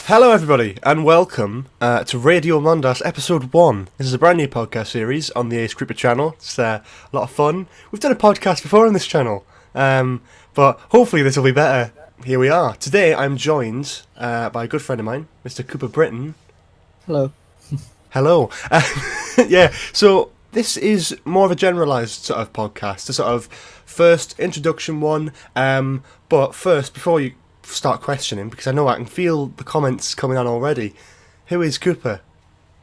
Hello everybody, and welcome to Radio Mondas Episode 1. This is a brand new podcast series on the Ace Cooper channel. It's a lot of fun. We've done a podcast before on this channel, but hopefully this will be better. Here we are. Today I'm joined by a good friend of mine, Mr. Cooper Britton. Hello. Hello. Yeah, so this is more of a generalised sort of podcast, a sort of first introduction one, but first, before you start questioning, because I know I can feel the comments coming on already. Who is Cooper?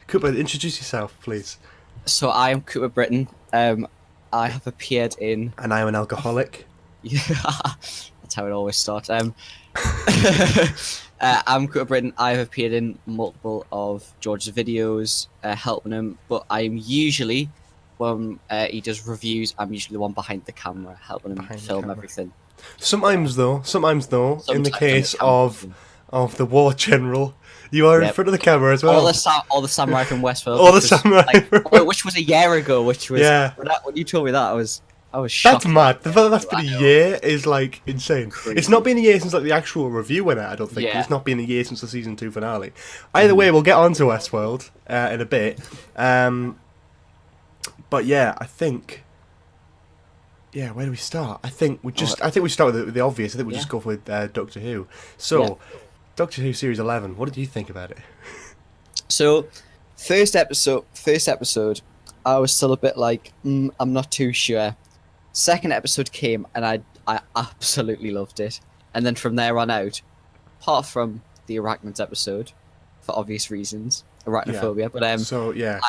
Cooper, introduce yourself, please. So I am Cooper Britton. I have appeared in... And I am an alcoholic. Yeah, that's how it always starts. I'm Cooper Britton. I have appeared in multiple of George's videos, helping him, but I'm usually, when he does reviews, I'm usually the one behind the camera, helping him film everything. Sometimes though, in the case of the war general, you are in front of the camera as well. All the samurai from Westworld. All the samurai. Which was a year ago. Which was when you told me that, I was shocked. That's mad. The fact that that's been a year is like insane. Crazy. It's not been a year since like the actual review went out. I don't think it's not been a year since the season 2 finale. Either way, we'll get on to Westworld in a bit. But yeah, I think. Yeah, where do we start? I think we start with the obvious. I think we just go with Doctor Who. So, Doctor Who series 11. What did you think about it? So, first episode, I was still a bit like, I'm not too sure. Second episode came, and I absolutely loved it. And then from there on out, apart from the Arachnids episode, for obvious reasons, arachnophobia. But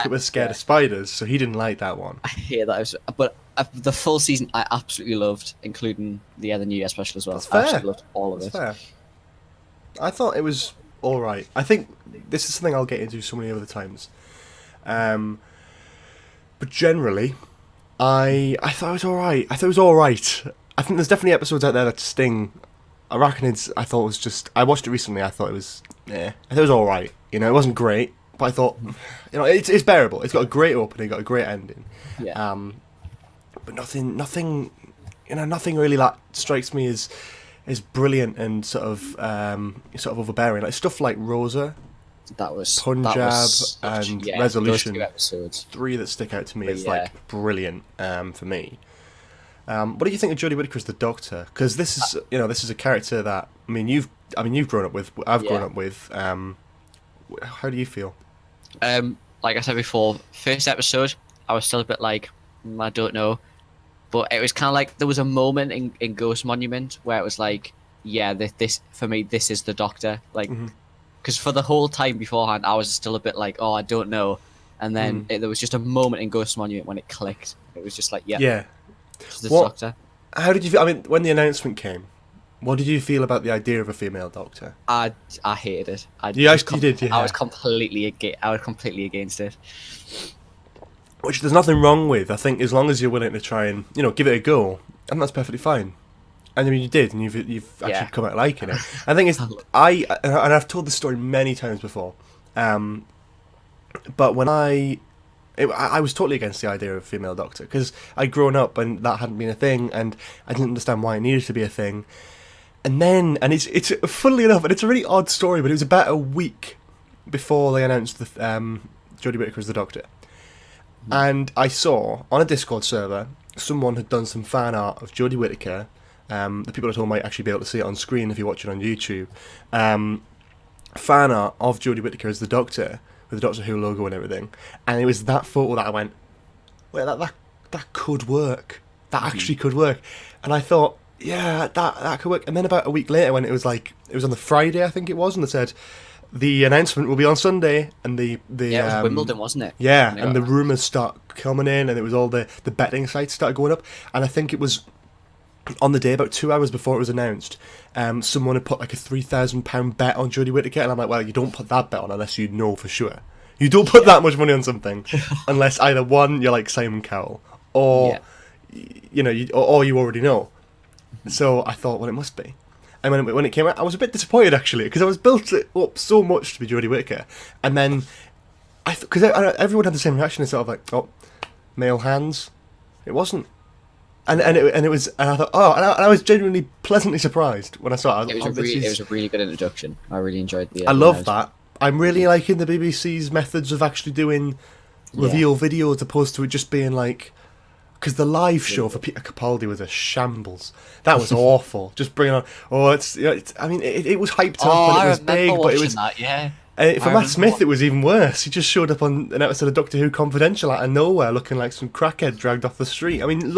Kit was scared of spiders, so he didn't like that one. I hear that, but the full season I absolutely loved, including the New Year special as well. That's fair. I absolutely loved all of it. Fair. I thought it was all right. I think this is something I'll get into so many other times. But generally, I thought it was all right. I think there's definitely episodes out there that sting. Arachnids, I thought was just. I watched it recently. I thought it was. I thought it was all right. You know, it wasn't great, but I thought, it's bearable. It's got a great opening, got a great ending. Yeah. But nothing really that strikes me as brilliant and sort of overbearing. Like stuff like Rosa, Punjab, and Resolution. Those 2 episodes. 3 that stick out to me as like brilliant for me. What do you think of Jodie Whittaker as the Doctor? Because this is a character that you've grown up with. I've grown up with. How do you feel? Like I said before, first episode, I was still a bit like, I don't know. But it was kind of like there was a moment in Ghost Monument where it was like, this for me, this is the Doctor. Like, because for the whole time beforehand, I was still a bit like, I don't know. And then there was just a moment in Ghost Monument when it clicked. It was just like, this is the Doctor. How did you feel? When the announcement came, what did you feel about the idea of a female Doctor? I hated it. You did. Yeah. I was completely against it. Which there's nothing wrong with. I think as long as you're willing to try and give it a go, and that's perfectly fine. And you did, and you've actually come out liking it. I think I've told this story many times before, but when I was totally against the idea of a female Doctor because I'd grown up and that hadn't been a thing, and I didn't understand why it needed to be a thing. And it's funnily enough, and it's a really odd story, but it was about a week before they announced the Jodie Whittaker as the Doctor. And I saw, on a Discord server, someone had done some fan art of Jodie Whittaker. The people at home might actually be able to see it on screen if you watch it on YouTube. Fan art of Jodie Whittaker as the Doctor, with the Doctor Who logo and everything. And it was that photo that I went, wait, that could work. That actually could work. And I thought, yeah, that could work. And then about a week later, when it was on the Friday, I think it was, and they said, the announcement will be on Sunday, and it was Wimbledon, wasn't it? Yeah, and the rumours start coming in, and it was all the betting sites started going up, and I think it was on the day, about 2 hours before it was announced, someone had put like a £3,000 bet on Jodie Whittaker, and I'm like, well, you don't put that bet on unless you know for sure. You don't put that much money on something unless either one, you're like Simon Cowell, or or you already know. So I thought, well, it must be. And when it came out, I was a bit disappointed actually, because I was built it up so much to be Jodie Whittaker, and then because everyone had the same reaction, it's sort of like, male hands. It wasn't. And it was, and I thought, and I was genuinely pleasantly surprised when I saw it. It was a really good introduction. I really enjoyed the. I love that. I'm really liking the BBC's methods of actually doing reveal video as opposed to it just being like, because the live show for Peter Capaldi was a shambles. That was awful. Just bringing on, I mean, it was hyped up and it was big, but it was. That, yeah. For Matt Smith, it was even worse. He just showed up on an episode of Doctor Who Confidential out of nowhere, looking like some crackhead dragged off the street. I mean,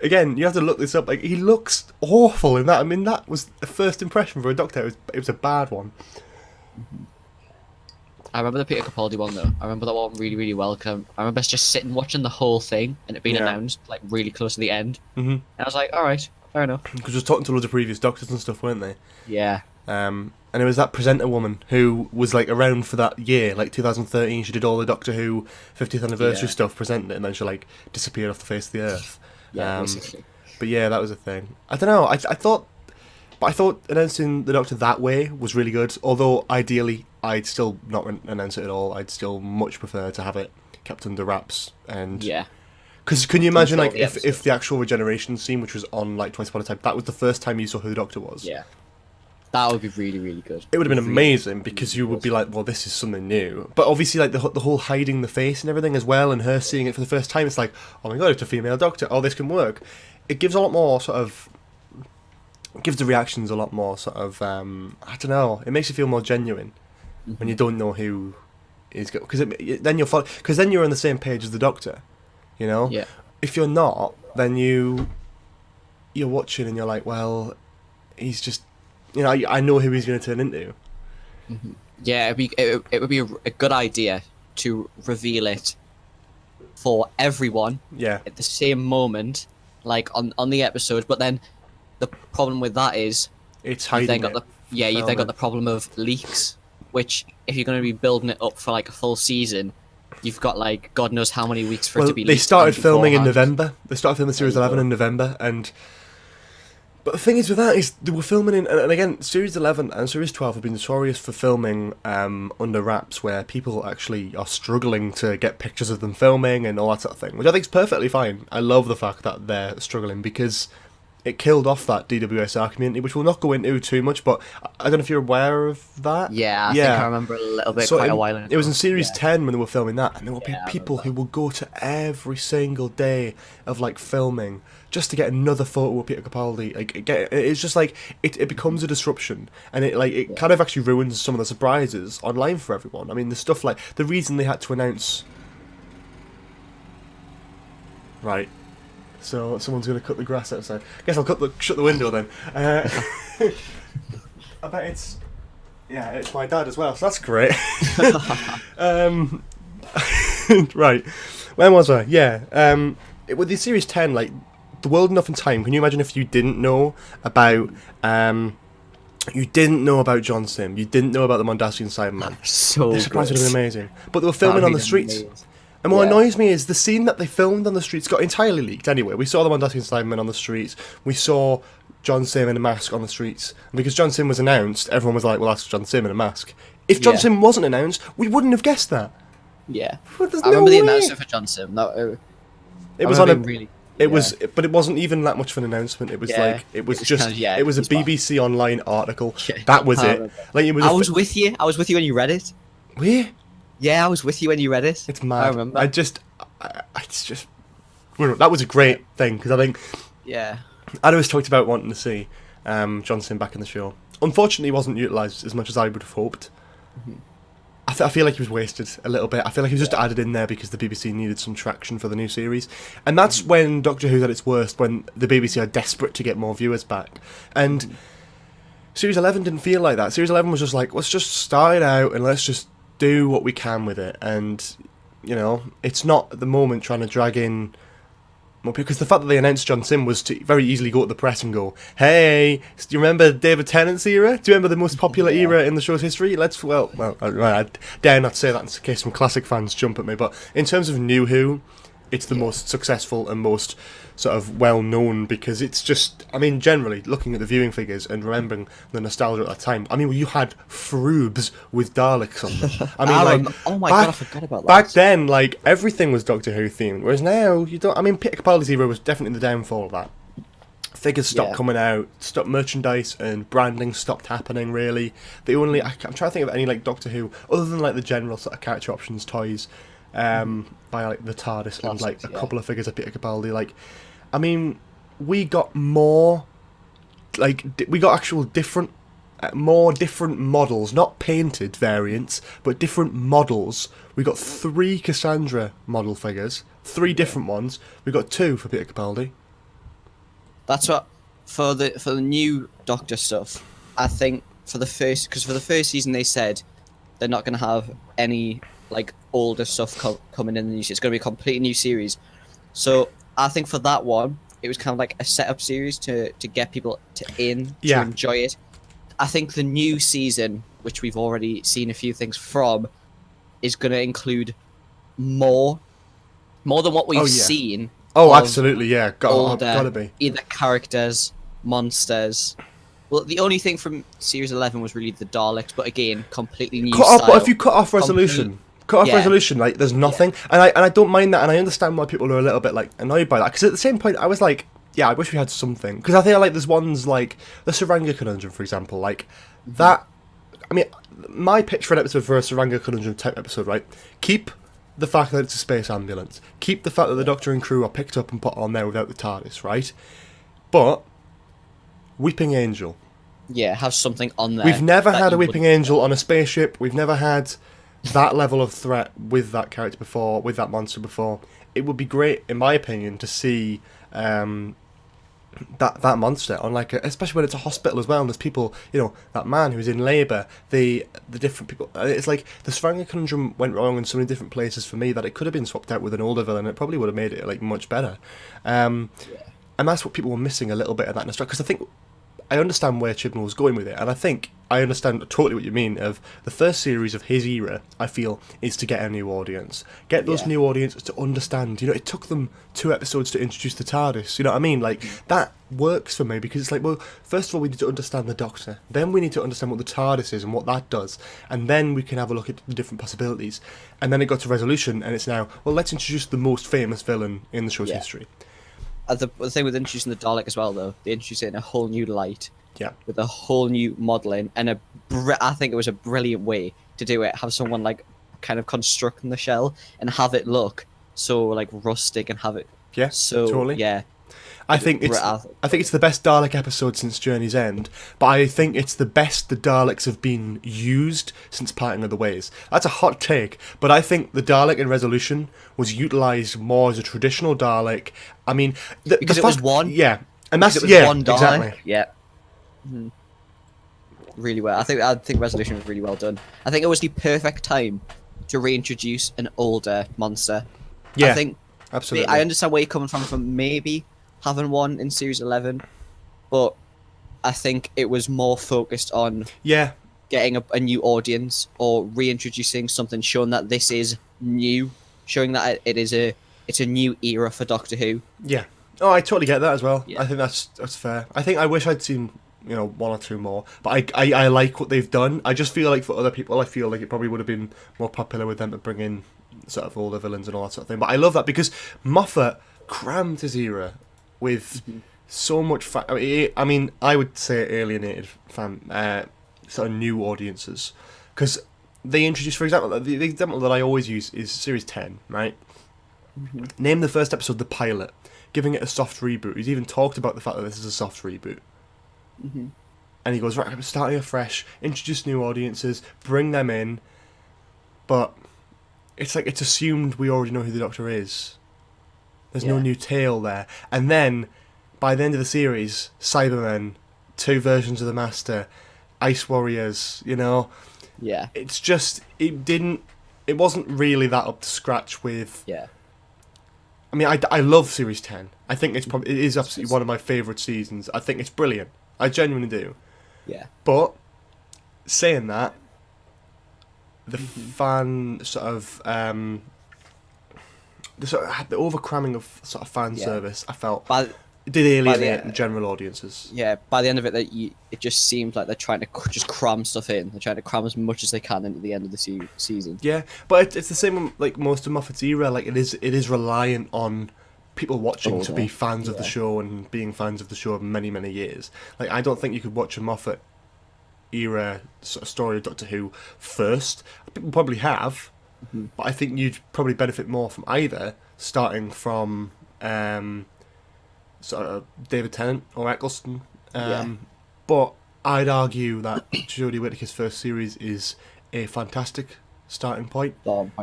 again, you have to look this up. Like, he looks awful in that. I mean, that was the first impression for a Doctor. It was a bad one. I remember the Peter Capaldi one though. I remember that one really, really well. I remember just sitting watching the whole thing and it being announced like really close to the end. Mm-hmm. And I was like, all right, fair enough. Because just talking to loads of previous Doctors and stuff, weren't they? Yeah. And it was that presenter woman who was like around for that year, like 2013. She did all the Doctor Who 50th anniversary stuff, presented it, and then she like disappeared off the face of the earth. Yeah, basically. But yeah, that was a thing. I don't know. I thought announcing the Doctor that way was really good. Although ideally, I'd still not announce it at all. I'd still much prefer to have it kept under wraps. And because can you imagine like if the actual regeneration scene, which was on like Twice Upon a Time, that was the first time you saw who the Doctor was? Yeah. That would be really, really good. It would have been amazing because you would be like, well, this is something new. But obviously, like the whole hiding the face and everything as well, and her seeing it for the first time, it's like, oh my god, it's a female Doctor. Oh, this can work. It gives a lot more sort of. It gives the reactions a lot more sort of. I don't know. It makes you feel more genuine when you don't know who is because then you're on the same page as the Doctor, you know. Yeah. If you're not, then you're watching and you're like, well, he's just. You know, I know who he's going to turn into. Mm-hmm. Yeah, it would be a good idea to reveal it for everyone at the same moment, like on the episode. But then the problem with that is it's hiding. You've then got the problem of leaks, which if you're going to be building it up for like a full season, you've got like God knows how many weeks for it to be. They started filming in November. They started filming Series 11 in November, But the thing is with that is they were filming and again, Series 11 and Series 12 have been notorious for filming under wraps where people actually are struggling to get pictures of them filming and all that sort of thing, which I think is perfectly fine. I love the fact that they're struggling because it killed off that DWSR community, which we'll not go into too much, but I don't know if you're aware of that. Yeah, I think I remember a little bit quite a while ago. It was in Series 10 when they were filming that, and there would be people who would go to every single day of like filming just to get another photo of Peter Capaldi. Like, it's just like it becomes a disruption, and it kind of actually ruins some of the surprises online for everyone. I mean, the stuff like the reason they had to announce. Right. So someone's going to cut the grass outside. I guess I'll shut the window then. I bet it's my dad as well. So that's great. Right, when was I? Yeah. With the Series 10, like The World Enough in Time. Can you imagine if you didn't know about John Sim, you didn't know about the Mondasian Cyberman? So the surprise would have been amazing. But they were filming on the streets. Amazing. And what annoys me is the scene that they filmed on the streets got entirely leaked anyway. We saw the Mondasian Cybermen on the streets. We saw John Sim in a mask on the streets. And because John Sim was announced, everyone was like, well, that's John Sim in a mask. If John Sim wasn't announced, we wouldn't have guessed that. Yeah. I remember the announcement for John Sim. It was on a... but it wasn't even that much of an announcement. It was it was a BBC Online article. Yeah, that was it. Like I was with you. I was with you when you read it. Where? Yeah, I was with you when you read it. It's mad. I remember. It's just that was a great thing because I think I'd always talked about wanting to see John Sim back in the show. Unfortunately, he wasn't utilised as much as I would have hoped. Mm-hmm. I feel like he was wasted a little bit. I feel like he was just added in there because the BBC needed some traction for the new series. And that's when Doctor Who's at its worst, when the BBC are desperate to get more viewers back. And Series 11 didn't feel like that. Series 11 was just like, let's just start it out and let's just do what we can with it. And, you know, it's not at the moment trying to drag in more people, because the fact that they announced John Sim was to very easily go to the press and go, hey, do you remember David Tennant's era? Do you remember the most popular era in the show's history? I dare not say that in case some classic fans jump at me, but in terms of New Who, it's the most successful and most sort of well known, because it's just, I mean, generally looking at the viewing figures and remembering the nostalgia at that time. I mean, you had Froobs with Daleks on them. I mean, like, oh my god, I forgot about that. Back then, like, everything was Doctor Who themed, whereas now you don't. I mean, Peter Capaldi's era was definitely the downfall of that. Figures stopped coming out, stopped merchandise, and branding stopped happening. Really, the only I'm trying to think of any like Doctor Who other than like the general sort of character options toys, by like the TARDIS and like a couple of figures of Peter Capaldi. Like, I mean, we got more, like we got actual different, more different models, not painted variants, but different models. We got 3 Cassandra model figures, 3 different ones. We got 2 for Peter Capaldi. That's what for the new Doctor stuff. I think for the first season they said they're not going to have any like older stuff coming in the new series. It's going to be a completely new series. So I think for that one, it was kind of like a setup series to get people to enjoy it. I think the new season, which we've already seen a few things from, is going to include more than what we've seen. Oh, absolutely, yeah. Gotta be. Either characters, monsters. Well, the only thing from Series 11 was really the Daleks, but again, completely new style. But if you cut off Resolution, like, there's nothing. And I don't mind that, and I understand why people are a little bit, like, annoyed by that. Because at the same point, I was like, yeah, I wish we had something. Because I think, like, there's ones like the Saranga Conundrum, for example. Like, that... I mean, my pitch for an episode for a Saranga Conundrum type episode, right? Keep the fact that it's a space ambulance. Keep the fact that the Doctor and crew are picked up and put on there without the TARDIS, right? But Weeping Angel. Yeah, have something on there. We've never had a Weeping Angel on a spaceship. We've never had that level of threat with that character before, with that monster before. It would be great, in my opinion, to see that monster on, like, especially when it's a hospital as well, and there's people, you know, that man who's in labour, the different people. It's like the Saranga Conundrum went wrong in so many different places for me that it could have been swapped out with an older villain. It probably would have made it like much better. And that's what people were missing a little bit of that nostalgia, because I think I understand where Chibnall was going with it, and I think I understand totally what you mean. Of the first series of his era, I feel, is to get a new audience, get those new audiences to understand. You know, it took them 2 episodes to introduce the TARDIS. You know what I mean? Like, that works for me, because it's like, well, first of all, we need to understand the Doctor, then we need to understand what the TARDIS is and what that does, and then we can have a look at the different possibilities. And then it got to Resolution, and it's now, well, let's introduce the most famous villain in the show's history. The thing with introducing the Dalek as well, though, they introduced it in a whole new light. Yeah. With a whole new modelling, and I think it was a brilliant way to do it. Have someone like kind of constructing the shell and have it look so like rustic and have it. Yeah. So totally. Yeah. I think it's the best Dalek episode since Journey's End, but I think it's the best the Daleks have been used since Parting of the Ways. That's a hot take, but I think the Dalek in Resolution was utilised more as a traditional Dalek. I mean, because it was one. Yeah, and that's one Dalek. Exactly. Yeah. Really well. I think Resolution was really well done. I think it was the perfect time to reintroduce an older monster. Yeah, I think absolutely. I understand where you're coming from maybe having one in Series 11, but I think it was more focused on getting a new audience or reintroducing something, showing that this is new, showing that it's a new era for Doctor Who. Yeah. Oh, I totally get that as well. Yeah. I think that's fair. I think I wish I'd seen, you know, 1 or 2 more, but I like what they've done. I just feel like for other people, I feel like it probably would have been more popular with them to bring in sort of older villains and all that sort of thing. But I love that because Moffat crammed his era with so much. I mean, I would say alienated sort of new audiences, because they introduced, for example, the example that I always use is Series 10, right? Name the first episode the pilot, giving it a soft reboot. He's even talked about the fact that this is a soft reboot. And he goes, right, I'm starting afresh, introduce new audiences, bring them in, but it's like it's assumed we already know who the Doctor is. There's no new tale there. And then, by the end of the series, Cybermen, 2 versions of the Master, Ice Warriors, you know? Yeah. It's just, it wasn't really that up to scratch with... Yeah. I mean, I love Series 10. I think it is absolutely one of my favourite seasons. I think it's brilliant. I genuinely do. Yeah. But, saying that, the fan sort of... the overcramming of sort of fan service, I felt, But it did alienate general audiences. yeah, by the end of it, it just seemed like they're trying to just cram stuff in. They're trying to cram as much as they can into the end of the season. Yeah, but it's the same like most of Moffat's era. Like it is reliant on people watching to be fans of the show and being fans of the show many, many years. Like I don't think you could watch a Moffat era sort of story of Doctor Who first. People probably have, but I think you'd probably benefit more from either starting from sort of David Tennant or Eccleston. But I'd argue that Jodie Whittaker's first series is a fantastic starting point.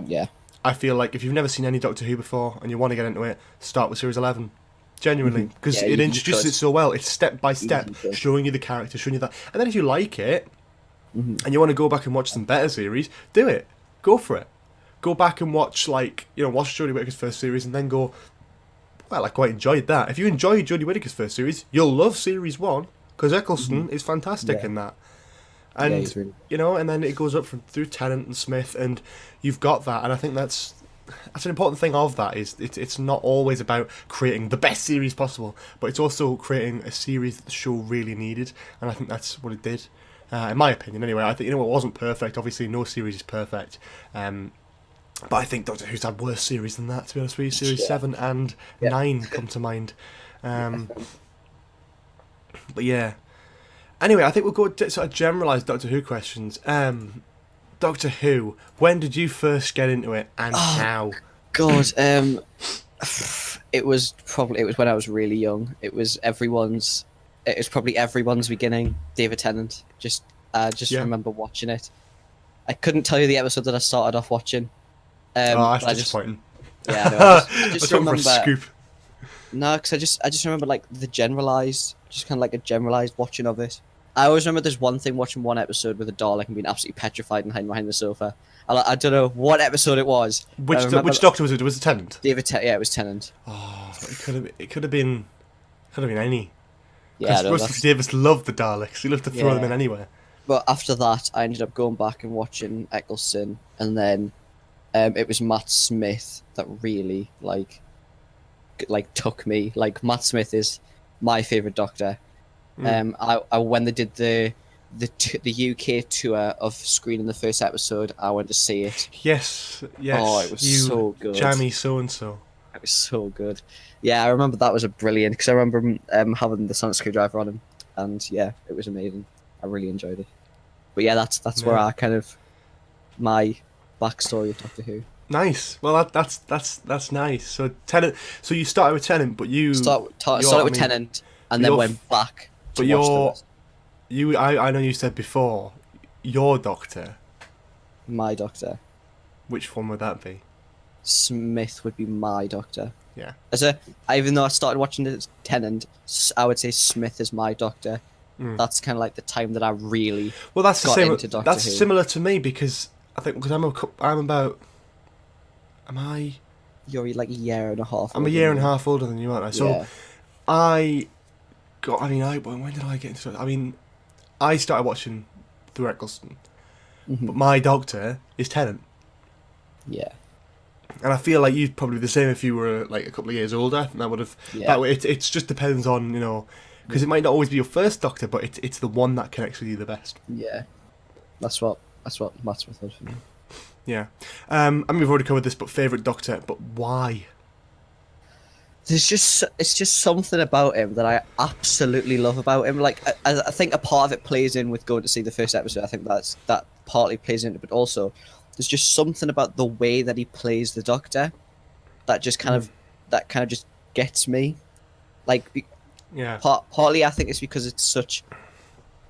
Yeah. I feel like if you've never seen any Doctor Who before and you want to get into it, start with Series 11. Genuinely. Because it introduces it so well. It's step by step, showing you the character, showing you that. And then if you like it, and you want to go back and watch some better series, do it. Go for it. Go back and watch, watch Jodie Whittaker's first series and then go, well, I quite enjoyed that. If you enjoyed Jodie Whittaker's first series, you'll love Series 1, because Eccleston is fantastic in that. And, and then it goes up through Tennant and Smith, and you've got that. And I think that's an important thing of that, is it's not always about creating the best series possible, but it's also creating a series that the show really needed, and I think that's what it did, in my opinion, anyway. I think, it wasn't perfect. Obviously, no series is perfect. But I think Doctor Who's had worse series than that, to be honest with you. Series 7 and 9 come to mind. But yeah. Anyway, I think we'll go to sort of generalised Doctor Who questions. Doctor Who, when did you first get into it and how? God, it was when I was really young. It was probably everyone's beginning. David Tennant. I remember watching it. I couldn't tell you the episode that I started off watching. That's disappointing. I just remember a scoop. No, because I just remember the generalised, just kind of like a generalised watching of it. I always remember there's one thing watching one episode with a Dalek and being absolutely petrified and hiding behind the sofa. I don't know what episode it was. Which Doctor was it? Was it Tennant? Yeah, it was Tennant. Oh, it could have been any. Yeah, Russell Davis loved the Daleks. He loved to throw them in anywhere. But after that, I ended up going back and watching Eccleston, and then it was Matt Smith that really took me. Like, Matt Smith is my favourite Doctor. I when they did the UK tour of screening the first episode, I went to see it. Yes. Oh, it was so good. Jammy so-and-so. It was so good. Yeah, I remember that was a brilliant, because I remember having the sonic screwdriver on him, and yeah, it was amazing. I really enjoyed it. But yeah, that's where I kind of, my backstory of Doctor Who. Nice. Well, that's nice. So Tennant. So you started with Tennant, but you started with Tennant, and then went back. But I know you said before, your Doctor. My Doctor. Which one would that be? Smith would be my Doctor. Yeah. Even though I started watching Tennant, I would say Smith is my Doctor. That's kind of like the time that I really got into Doctor Who. That's similar to me, because I think I'm about. Am I? You're like a year and a half. I'm a year and a half older than you, aren't I? So when did I get into it? I mean, I started watching through Eccleston, but my Doctor is Tennant. Yeah. And I feel like you'd probably be the same if you were like a couple of years older. I think that would have that way. It just depends on because it might not always be your first Doctor, but it's the one that connects with you the best. Yeah, that's what Matt Smith was for me. Yeah, I mean we've already covered this, but favourite Doctor, but why? It's just something about him that I absolutely love about him. Like I think a part of it plays in with going to see the first episode. I think that partly plays into it, but also there's just something about the way that he plays the Doctor that just kind of just gets me. Like, yeah. Partly I think it's because it's such.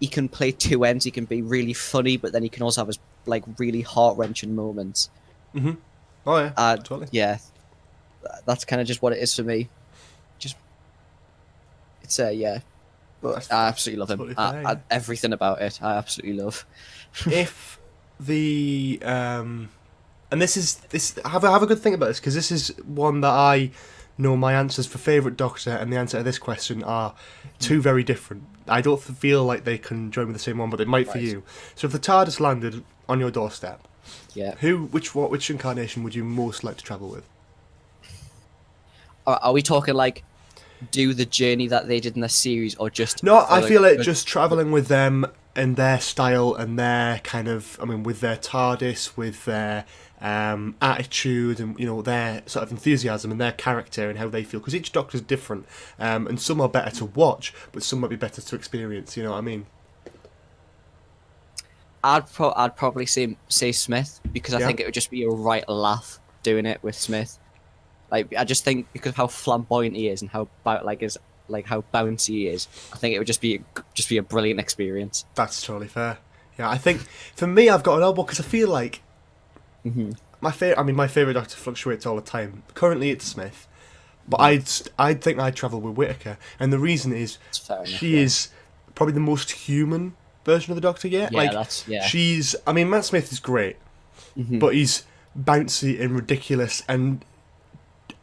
He can play two ends. He can be really funny, but then he can also have his like really heart-wrenching moments. Mm-hmm. Oh yeah, totally. Yeah, that's kind of just what it is for me. But I absolutely love him. Everything about it, I absolutely love. If the and this have a good think about this, because this is one that I know my answers for favourite Doctor and the answer to this question are two very different. I don't feel like they can join with the same one, but they might for you. So if the TARDIS landed on your doorstep, which incarnation would you most like to travel with? Are we talking like do the journey that they did in the series, or just? No, I feel like just travelling with them and their style and their kind of, I mean, with their TARDIS, with their attitude and, you know, their sort of enthusiasm and their character and how they feel. Because each Doctor's different, and some are better to watch, but some might be better to experience, you know what I mean? I'd probably say Smith, because I think it would just be a right laugh doing it with Smith. Like, I just think because of how flamboyant he is and how how bouncy he is, I think it would just be a brilliant experience. That's totally fair. Yeah, I think for me, I've got an elbow because I feel like my favorite Doctor fluctuates all the time. Currently, it's Smith, but I'd think I'd travel with Whittaker, and the reason is she is probably the most human version of the Doctor yet. She's. I mean, Matt Smith is great, but he's bouncy and ridiculous, and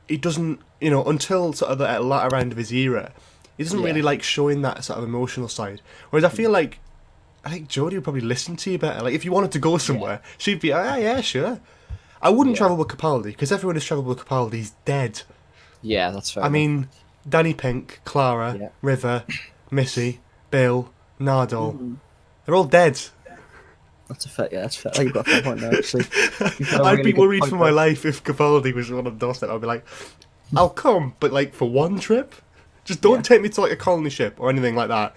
he doesn't, you know, until sort of the latter end of his era, he doesn't really like showing that sort of emotional side. Whereas I feel like, I think Jodie would probably listen to you better. Like, if you wanted to go somewhere, she'd be, yeah, sure. I wouldn't travel with Capaldi, because everyone who's travelled with Capaldi is dead. Yeah, that's fair. I mean, Danny Pink, Clara, River, Missy, Bill, Nardole, they're all dead. That's fair. You've got a fair point there, actually. I'd be worried for my life if Capaldi was on the doorstep. I'd be like, I'll come, but like for one trip? Just don't take me to like a colony ship or anything like that.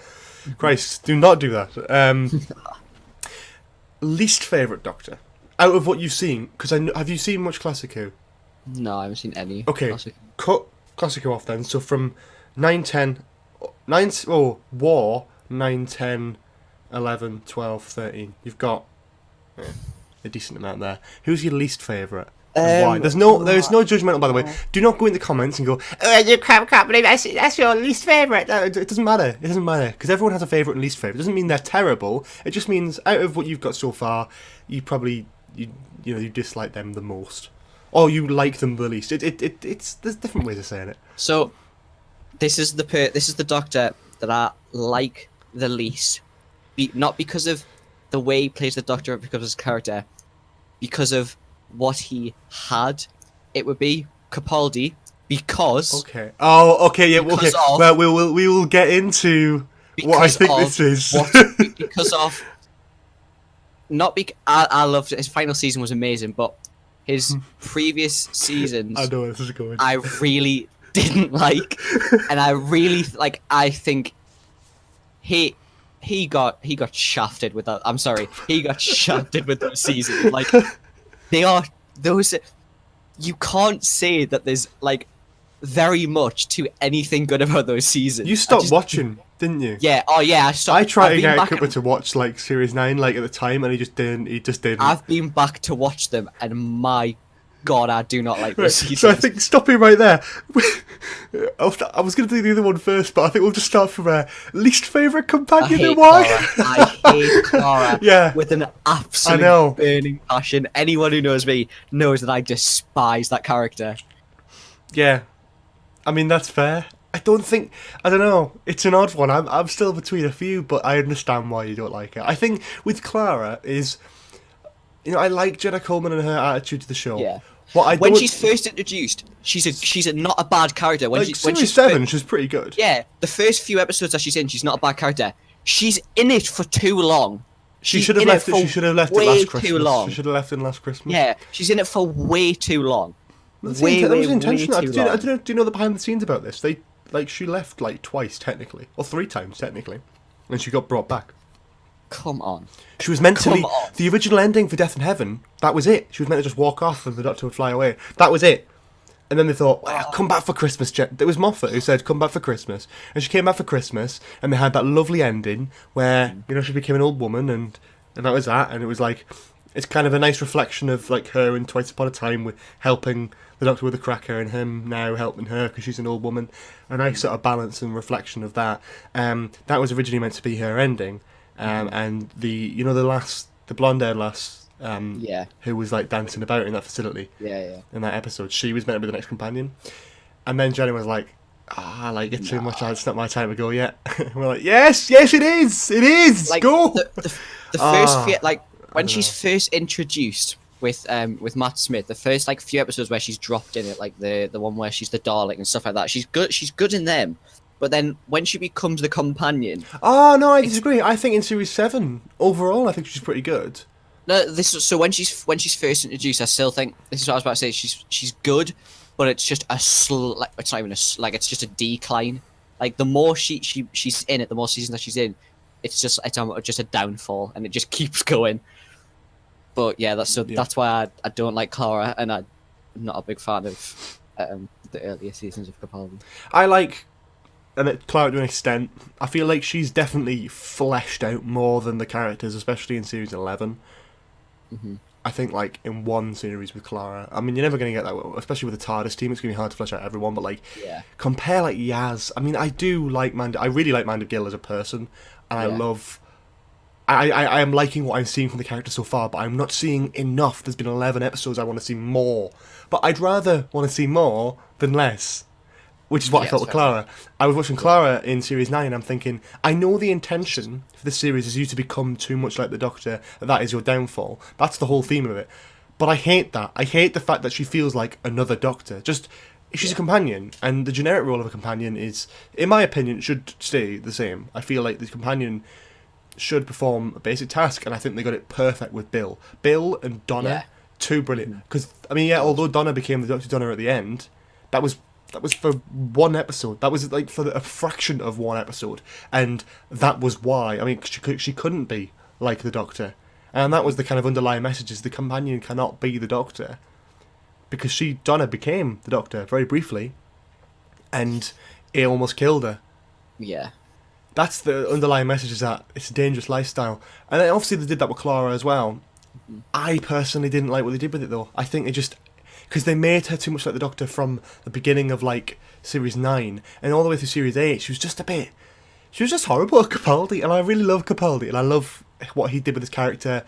Christ, do not do that. Least favourite Doctor? Out of what you've seen, because have you seen much Classic Who? No, I haven't seen any. Okay, cut Classic Who off then. So from 9, 10... War, 9, 10... 11, 12, 13. You've got a decent amount there. Who's your least favourite? And why? There's no judgmental, by the way. Do not go in the comments and go, you can't believe that's your least favourite. It doesn't matter. It doesn't matter. Because everyone has a favourite and least favourite. It doesn't mean they're terrible. It just means out of what you've got so far, you probably, you dislike them the most. Or you like them the least. There's different ways of saying it. So, this is the Doctor that I like the least. Not because of the way he plays the Doctor, because of his character, because of what he had. It would be Capaldi, because. Okay. Oh, okay. Yeah. Okay. Well, we will get into what I think this is. Because of. I loved his final season was amazing, but his previous seasons. I know where this is going. I really didn't like, and I really like. I think he got shafted with that. I'm sorry, he got shafted with those seasons. Like, they are those. You can't say that there's like very much to anything good about those seasons. You stopped watching, didn't you? Yeah. Oh yeah. I stopped. I tried to get Cooper to watch like Series 9 like at the time, and he just didn't. I've been back to watch them, and my God, I do not like those seasons. So I think stopping right there. I was going to do the other one first, but I think we'll just start from least favourite companion and why. I hate Clara with an absolute burning passion. Anyone who knows me knows that I despise that character. Yeah. I mean, that's fair. I don't know. It's an odd one. I'm still between a few, but I understand why you don't like it. I think with Clara is... I like Jenna Coleman and her attitude to the show. Yeah. When she's first introduced, she's not a bad character. When she's 7, she's pretty good. Yeah, the first few episodes that she's in, she's not a bad character. She's in it for too long. She should have left it. She should have left it last Christmas. Too long. She should have left it last Christmas. Yeah, she's in it for way too long. That was intentional. Do you know the behind the scenes about this? She left like twice technically, or 3 times technically, and she got brought back. Come on. She was meant to be... The original ending for Death in Heaven, that was it. She was meant to just walk off and the Doctor would fly away. That was it. And then they thought, come back for Christmas, Jet. It was Moffat who said, come back for Christmas. And she came back for Christmas, and they had that lovely ending where, she became an old woman, and that was that. And it was like... It's kind of a nice reflection of like her in Twice Upon a Time with helping the Doctor with the cracker and him now helping her because she's an old woman. A nice sort of balance and reflection of that. That was originally meant to be her ending. And the blonde-haired lass, who was like dancing about in that facility, in that episode, she was meant to be the next companion, and then Jenny was like, I like it too much. It's not my time to go yet. We're like, yes, it is, like, go. The first when she's first introduced, with Matt Smith, the first like few episodes where she's dropped in it, like the one where she's the Dalek and stuff like that, she's good in them. But then when she becomes the companion, Oh no, I disagree. I think in series 7 overall, I think she's pretty good. no, so when she's first introduced, I still think this is what I was about to say. She's good, but it's just like it's not even like it's just a decline. Like the more she's in it, the more seasons that she's in, it's just a downfall, and it just keeps going. But yeah, that's why I don't like Clara, and I'm not a big fan of the earlier seasons of Capaldi. I like Clara to an extent. I feel like she's definitely fleshed out more than the characters, especially in series 11. Mm-hmm. I think like in one series with Clara, I mean you're never going to get that, especially with the TARDIS team. It's going to be hard to flesh out everyone, but like compare like Yaz. I mean I do like I really like Manda Gill as a person, and I love. I am liking what I'm seeing from the character so far, but I'm not seeing enough. There's been 11 episodes. I want to see more, but I'd rather want to see more than less. Which is what I felt with Clara. I was watching Clara in Series 9 and I'm thinking, I know the intention for this series is you to become too much like the Doctor, that is your downfall. That's the whole theme of it. But I hate that. I hate the fact that she feels like another Doctor. She's a companion, and the generic role of a companion is, in my opinion, should stay the same. I feel like the companion should perform a basic task, and I think they got it perfect with Bill. Bill and Donna, too brilliant. Because, I mean, although Donna became the Dr. Donna at the end, that was for one episode. That was like for a fraction of one episode, and that was why. I mean, she couldn't be like the Doctor, and that was the kind of underlying message: is the companion cannot be the Doctor, because Donna became the Doctor very briefly, and it almost killed her. Yeah. That's the underlying message, is that it's a dangerous lifestyle, and then obviously they did that with Clara as well. Mm-hmm. I personally didn't like what they did with it though. I think because they made her too much like the Doctor from the beginning of like series 9 and all the way through series 8. She was just horrible at Capaldi, and I really love Capaldi, and I love what he did with his character.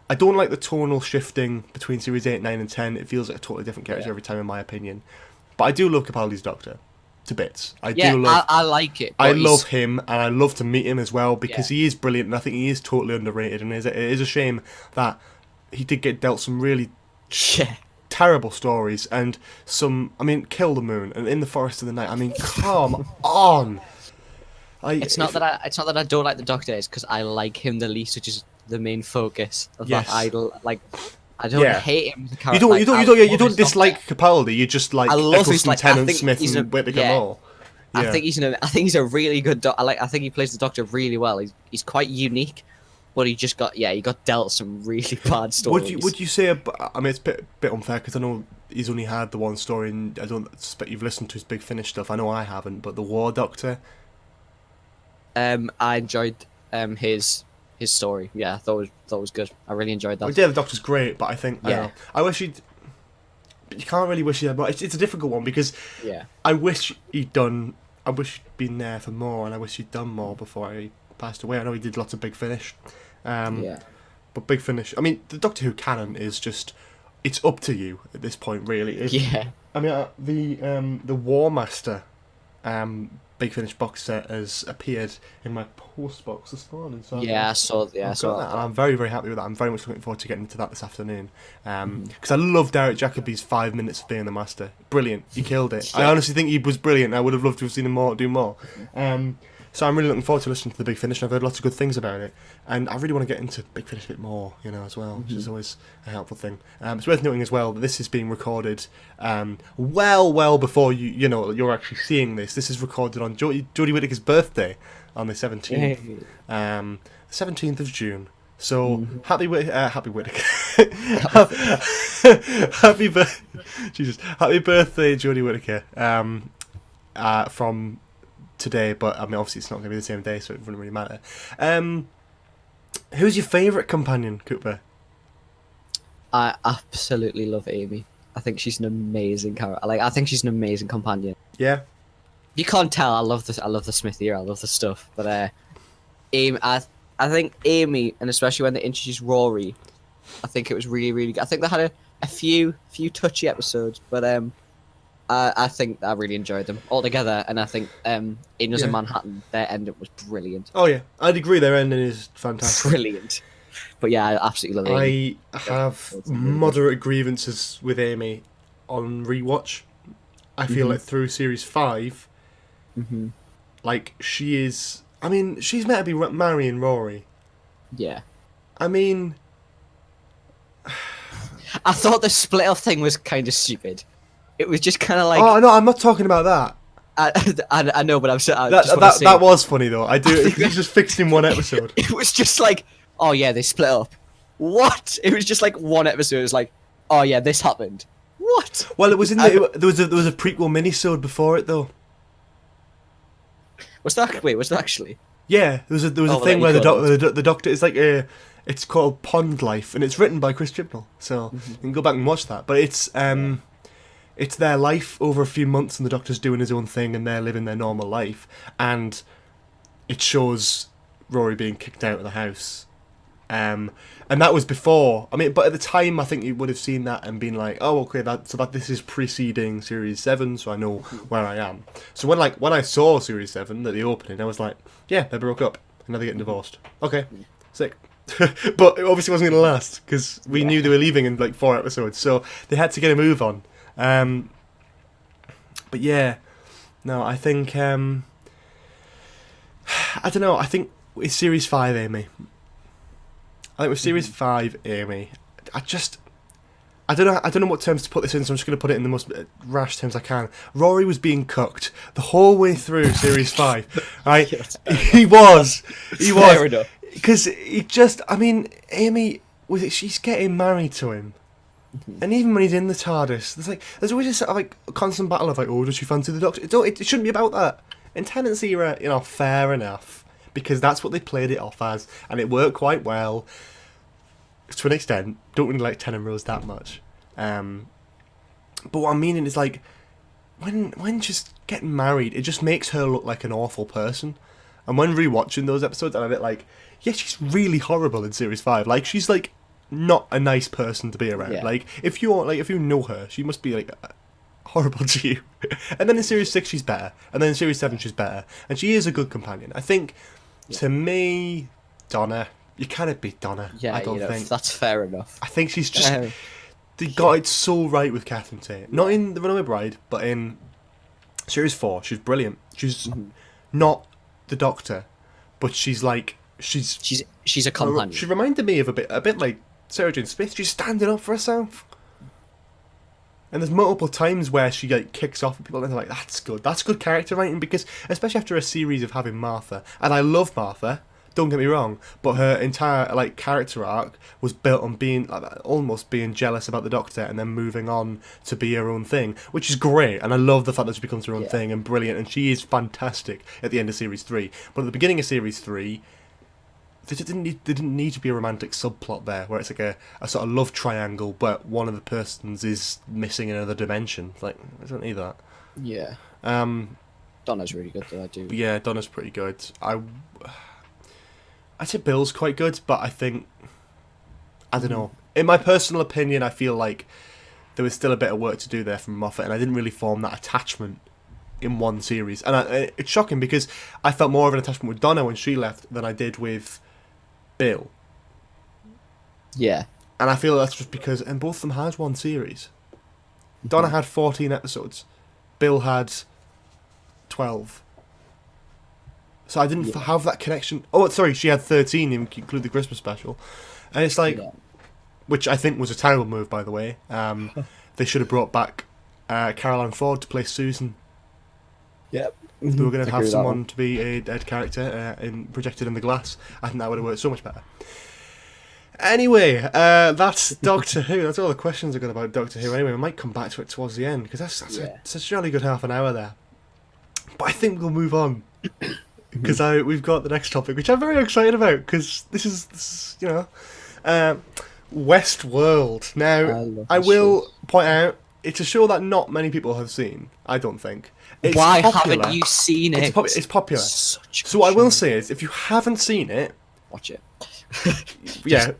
I don't like the tonal shifting between series 8, 9 and 10. It feels like a totally different character every time in my opinion. But I do love Capaldi's Doctor to bits. I like it. I love him, and I love to meet him as well, because he is brilliant, and I think he is totally underrated, and it is a shame that he did get dealt some really terrible stories, and Kill the Moon and In the Forest of the Night. I mean, come on. It's not that I don't like the Doctor, it's because I like him the least, which is the main focus of that idol. Like, I don't hate him as a character. You don't dislike Capaldi. You just like Eccleston, Tennant, Smith, and Whittaker more. Yeah. I think he's a really good Doctor. I think he plays the Doctor really well. He's quite unique, but he got dealt some really bad stories. Would you say? I mean, it's a bit unfair because I know he's only had the one story, and I don't expect you've listened to his Big Finish stuff. I know I haven't, but the War Doctor. I enjoyed his story. Yeah, I thought it was good. I really enjoyed that. Well, yeah, the Doctor's great, but I think I wish he'd. But you can't really wish he had more. It's a difficult one because I wish he'd been there for more, and I wish he'd done more before he passed away. I know he did lots of Big Finish, but Big Finish. I mean, the Doctor Who canon is just. It's up to you at this point, really. I mean, the War Master, Big Finish box set has appeared in my post box this morning. So I saw that. And I'm very, very happy with that. I'm very much looking forward to getting into that this afternoon. Because I love Derek Jacobi's 5 minutes of being the Master. Brilliant. He killed it. I honestly think he was brilliant. I would have loved to have seen him do more. So I'm really looking forward to listening to the Big Finish, and I've heard lots of good things about it. And I really want to get into Big Finish a bit more, as well, which is always a helpful thing. It's worth noting as well that this is being recorded well before you're actually seeing this. This is recorded on Jodie Whittaker's birthday on the 17th. 17th of June. So happy Whittaker. happy birthday, Jodie Whittaker. From today, but I mean, obviously it's not going to be the same day, so it wouldn't really matter. Who's your favourite companion, Cooper? I absolutely love Amy. I think she's an amazing character. I think she's an amazing companion. Yeah. You can't tell. I love this. I love the Smith era. I love the stuff. But Amy, I think Amy, and especially when they introduced Rory, I think it was really, really good. I think they had a few touchy episodes, but I think I really enjoyed them all together, and I think Angels in Manhattan, their ending was brilliant. Oh yeah, I'd agree. Their ending is fantastic. Brilliant. But yeah, I absolutely love Amy. I have moderate grievances with Amy on rewatch. I feel like through series 5, like she is. I mean, she's meant to be marrying Rory. Yeah. I mean, I thought the split off thing was kind of stupid. It was just kind of like. oh no, I'm not talking about that. I know, but That was funny though. I do. It's just fixed in one episode. It was just like, oh yeah, they split up. What? It was just like one episode. It was like, oh yeah, this happened. What? Well, it was in there was a prequel minisode before it though. Was that actually? Yeah, there was a thing where the doctor is like it's called Pond Life, and it's written by Chris Chibnall, so you can go back and watch that. But it's their life over a few months, and the doctor's doing his own thing, and they're living their normal life, and it shows Rory being kicked out of the house. And that was before. I mean, but at the time, I think you would have seen that and been like, "Oh, okay, that this is preceding Series 7, so I know where I am." So when I saw Series 7 at the opening, I was like, "Yeah, they broke up, and now they're getting divorced." Okay, sick. But it obviously wasn't going to last because we knew they were leaving in like 4 episodes, so they had to get a move on. But yeah, no, I think I don't know. I think it's Series 5, Amy. I think with Series 5, Amy, I don't know what terms to put this in, so I'm just going to put it in the most rash terms I can. Rory was being cooked the whole way through Series 5, right? Yes, he was, fair enough. because he just, I mean, Amy, she's getting married to him, and even when he's in the TARDIS, there's always this sort of like constant battle of like, oh, does she fancy the Doctor? It shouldn't be about that. In Tennant's era, fair enough, because that's what they played it off as, and it worked quite well. To an extent, don't really like Tennant Rose that much. But what I'm meaning is like, when she's getting married, it just makes her look like an awful person. And when rewatching those episodes, I'm a bit like, yeah, she's really horrible in Series 5. Like, she's like not a nice person to be around. Yeah. Like, if you know her, she must be like horrible to you. And then in Series 6, she's better. And then in Series 7, she's better. And she is a good companion. I think, to me, Donna. You cannot beat Donna. Yeah, I don't think that's fair enough. I think she's just they got it so right with Catherine Tate. Not in The Runaway Bride, but in Series 4. She's brilliant. She's not the Doctor, but she's a companion. She reminded me of a bit like Sarah Jane Smith. She's standing up for herself. And there's multiple times where she like kicks off at people and they're like, that's good. That's good character writing, because especially after a series of having Martha, and I love Martha. Don't get me wrong, but her entire like character arc was built on being like, almost being jealous about the Doctor and then moving on to be her own thing, which is great. And I love the fact that she becomes her own thing and brilliant, and she is fantastic at the end of Series 3. But at the beginning of Series 3, there didn't need to be a romantic subplot there, where it's like a sort of love triangle, but one of the persons is missing another dimension. Like, I don't need that. Yeah. Donna's really good though, I do. Yeah, Donna's pretty good. I'd say Bill's quite good, but I think, I don't know. In my personal opinion, I feel like there was still a bit of work to do there from Moffat, and I didn't really form that attachment in one series. And it's shocking, because I felt more of an attachment with Donna when she left than I did with Bill. Yeah. And I feel that's just because, and both of them had one series. Donna had 14 episodes. Bill had 12. So I didn't have that connection. Oh, sorry, she had 13, include the Christmas special. And it's like, which I think was a terrible move, by the way. They should have brought back Caroline Ford to play Susan. Yep. They were going to have someone to be a dead character projected in the glass. I think that would have worked so much better. Anyway, that's Doctor Who. That's all the questions I got about Doctor Who. Anyway, we might come back to it towards the end, because that's such a really good half an hour there. But I think we'll move on. Because we've got the next topic, which I'm very excited about, because this is Westworld. Now, I will point out, it's a show that not many people have seen, I don't think. It's Why popular. haven't you seen it? It's popular. So what I will say is, if you haven't seen it... Watch it.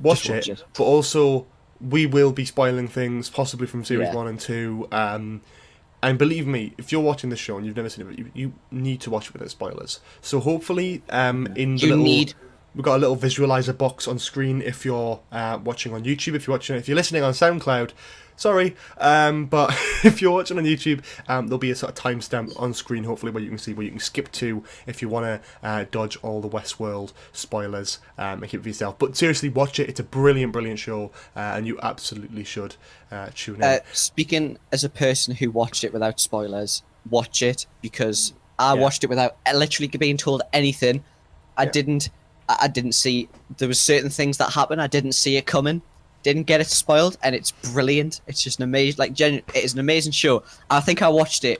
watch it. But also, we will be spoiling things, possibly from Series 1 and 2, and believe me, if you're watching this show and you've never seen it, you need to watch it without spoilers. So hopefully, we've got a little visualizer box on screen if you're watching on YouTube. If you're listening on SoundCloud, sorry, but if you're watching on YouTube, there'll be a sort of timestamp on screen, hopefully, where you can see where you can skip to if you want to dodge all the Westworld spoilers and keep it for yourself. But seriously, watch it. It's a brilliant, brilliant show, and you absolutely should tune in. Speaking as a person who watched it without spoilers, watch it, because I watched it without literally being told anything. I didn't see, there was certain things that happened. I didn't see it coming. Didn't get it spoiled, and it's brilliant. It's just an amazing, it is an amazing show. I think I watched the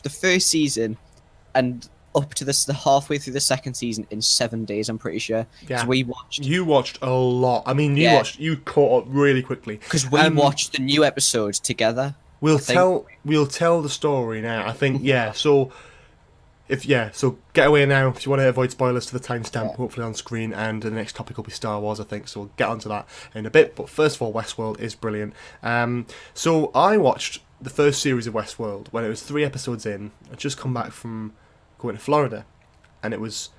first season and up to the halfway through the second season in 7 days, I'm pretty sure. Yeah. You watched a lot. I mean, you caught up really quickly. Because we watched the new episodes together. We'll tell the story now. I think, so get away now if you want to avoid spoilers to the timestamp, hopefully on screen, and the next topic will be Star Wars, I think, so we'll get onto that in a bit. But first of all, Westworld is brilliant. So I watched the first series of Westworld when it was 3 episodes in. I'd just come back from going to Florida, and it was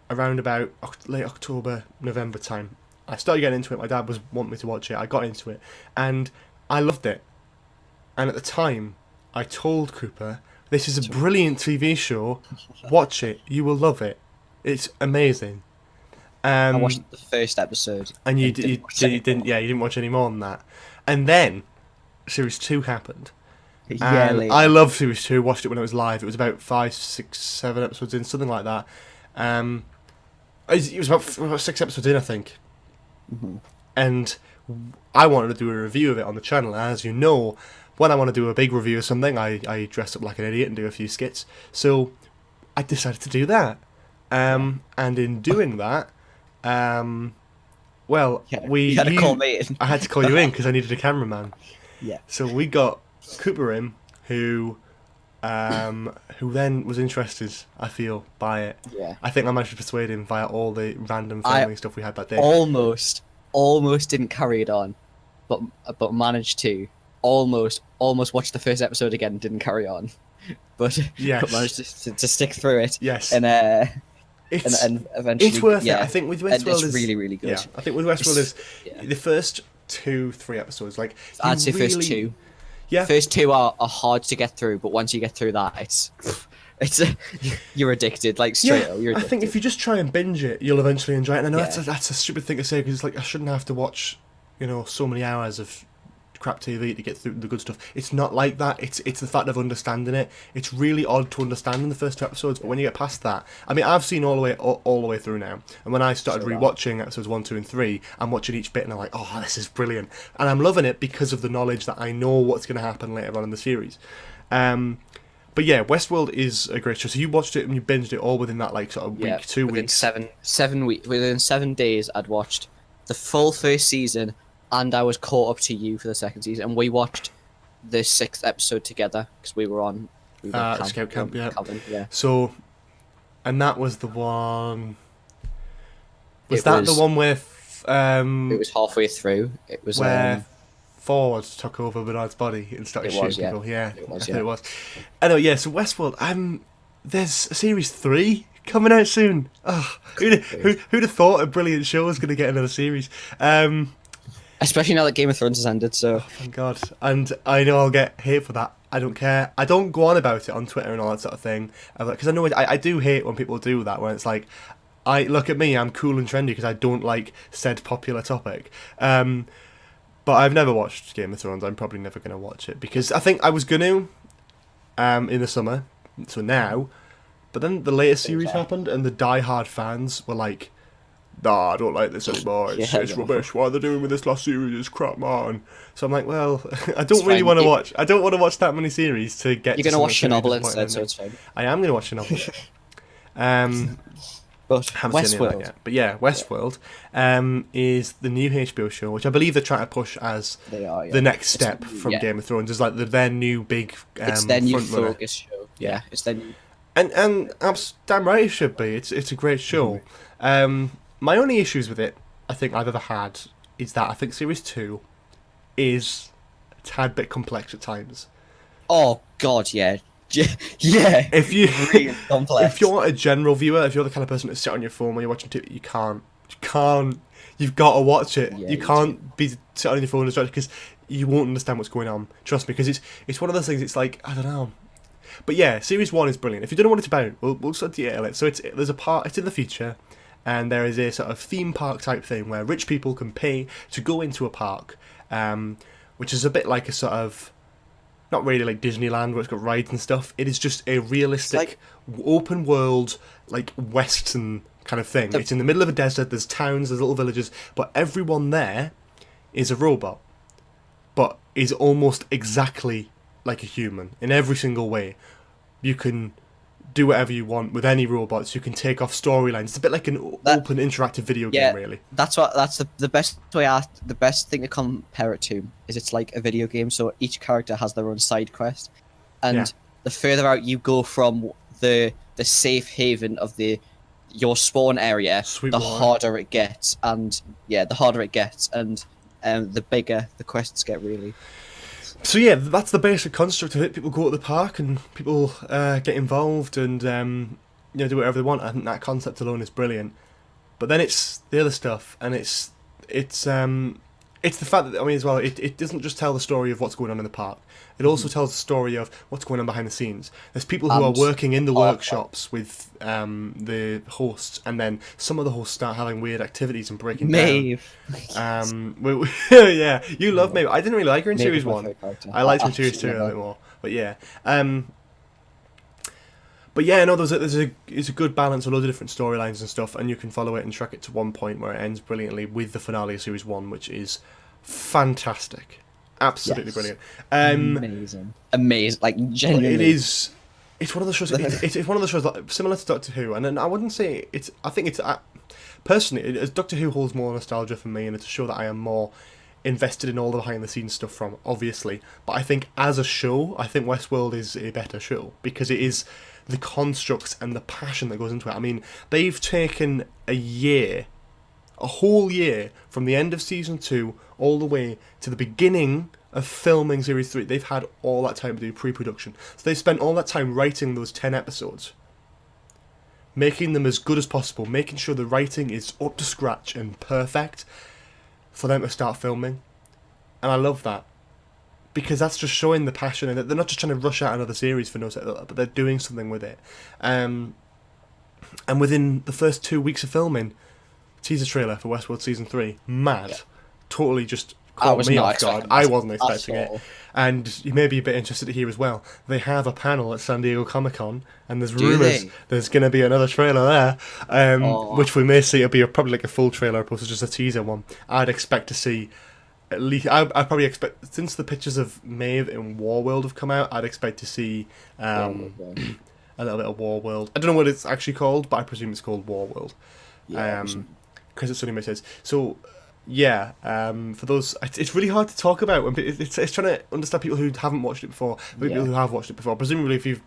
around about late October, November time. I started getting into it. My dad was wanting me to watch it. I got into it, and I loved it. And at the time, I told Cooper, this is a brilliant TV show. Watch it. You will love it. It's amazing. I watched the first episode. And you didn't watch any more than that. And then Series 2 happened. And I loved Series 2. Watched it when it was live. It was about 5, 6, 7 episodes in, something like that. It was about 6 episodes in, I think. Mm-hmm. And I wanted to do a review of it on the channel. And as you know, when I want to do a big review of something, I dress up like an idiot and do a few skits. So I decided to do that. And in doing that, you had to call me in. I had to call you in because I needed a cameraman. Yeah. So we got Cooper in, who then was interested, I feel, by it. Yeah. I think I managed to persuade him via all the random filming stuff we had that day. Almost didn't carry it on, but managed to. Almost watched the first episode again and didn't carry on, but managed to stick through it. Yes, and eventually it's worth it. I think with Westworld it's really, really good. Yeah, I think with Westworld is the first 2-3 episodes. Like I'd say first 2. Yeah, first 2 are hard to get through, but once you get through that, it's you're addicted. Like straight up, you're addicted. I think if you just try and binge it, you'll eventually enjoy it. And I know that's a stupid thing to say because it's like I shouldn't have to watch, so many hours of crap TV to get through the good stuff. It's not like that. It's the fact of understanding it. It's really odd to understand in the first 2 episodes, but when you get past that, I mean, I've seen all the way through now. And when I started rewatching episodes 1, 2, and 3, I'm watching each bit and I'm like, oh, this is brilliant, and I'm loving it because of the knowledge that I know what's going to happen later on in the series. But yeah, Westworld is a great show. So you watched it and you binged it all within that week, 2 weeks. Within 7 days, I'd watched the full first season. And I was caught up to you for the second season, and we watched the 6th episode together because we were Scout Camp, yeah. So, and that was the one. Was that the one where? It was halfway through. It was where Ford took over Bernard's body and started shooting people. Yeah, it was. It was. I know. Yeah. So Westworld. There's a series 3 coming out soon. Oh, who'd have thought a brilliant show was going to get another series? Especially now that Game of Thrones has ended, so... Oh, thank God. And I know I'll get hate for that. I don't care. I don't go on about it on Twitter and all that sort of thing. Because I know I do hate when people do that, when it's like, look at me, I'm cool and trendy because I don't like said popular topic. But I've never watched Game of Thrones. I'm probably never going to watch it. Because I think I was going to in the summer, so now. But then the latest series happened and the die-hard fans were like, nah, I don't like this anymore. It's rubbish. What are they doing with this last series? It's crap, man. So I'm like, well, I don't really want to watch. I don't want to watch that many series to get. You're going to watch Chernobyl instead, so it's fine. I am going to watch Chernobyl. But Westworld. But yeah, Westworld is the new HBO show, which I believe they're trying to push as the next step from Game of Thrones. It's like their new big. It's their new focus show. Yeah, it's their new. And damn right it should be. It's a great show. My only issues with it, I think I've ever had, is that I think Series 2 is a tad bit complex at times. Oh, God, yeah. Yeah. If you really complex. if you're a general viewer, if you're the kind of person that sit on your phone when you're watching TV, you can't. You've got to watch it. Yeah, you you can't be sitting on your phone because you won't understand what's going on. Trust me, because it's one of those things. It's like, I don't know. But yeah, series 1 is brilliant. If you don't know what it's about, we'll sort of detail it. So there's a part. It's in the future, and there is a sort of theme park type thing where rich people can pay to go into a park, which is a bit like a sort of, not really like Disneyland where it's got rides and stuff. It is just a realistic, open world, like Western kind of thing. It's in the middle of a desert. There's towns, there's little villages, but everyone there is a robot, but is almost exactly like a human in every single way. You can do whatever you want with any robots. You can take off storylines. It's a bit like an open interactive video game, really. That's the best way. The best thing to compare it to is it's like a video game. So each character has their own side quest, and the further out you go from the safe haven of your spawn area, the harder it gets, and the bigger the quests get, really. So yeah, that's the basic construct of it. People go to the park and people get involved and do whatever they want. I think that concept alone is brilliant. But then it's the other stuff, and it's the fact that, I mean, as well, it doesn't just tell the story of what's going on in the park. It also tells the story of what's going on behind the scenes. There's people who are working in the workshops with the hosts, and then some of the hosts start having weird activities and breaking Maeve. down. Yeah, you love Maeve. I didn't really like her in Series 1. I liked her in Series 2 a bit more. But yeah. But yeah, no, it's a good balance of loads of different storylines and stuff, and you can follow it and track it to one point where it ends brilliantly with the finale of Series 1, which is fantastic. Absolutely brilliant. Amazing. Like, genuinely. It's one of the shows. It's one of the shows that, similar to Doctor Who, and I wouldn't say it's. I think it's personally, Doctor Who holds more nostalgia for me, and it's a show that I am more invested in all the behind the scenes stuff from, obviously. But I think as a show, I think Westworld is a better show because it is the constructs and the passion that goes into it. I mean, they've taken a whole year from the end of season 2 all the way to the beginning of filming series 3. They've had all that time to do pre-production. So they spent all that time writing those 10 episodes, making them as good as possible, making sure the writing is up to scratch and perfect for them to start filming. And I love that, because that's just showing the passion, and they're not just trying to rush out another series for no sake, but they're doing something with it. And within the first 2 weeks of filming, teaser trailer for Westworld Season 3, totally just caught me off guard. I wasn't expecting it. And you may be a bit interested to hear as well, they have a panel at San Diego Comic-Con, and there's rumours there's going to be another trailer there, which we may see. It'll be probably like a full trailer opposed to just a teaser one. I'd expect to see at least, I probably expect, since the pictures of Maeve in Warworld have come out, I'd expect to see a little bit of Warworld. I don't know what it's actually called, but I presume it's called Warworld. Because it's only says. So, yeah, for those, it's really hard to talk about when it's trying to understand people who haven't watched it before, people who have watched it before. Presumably, if you've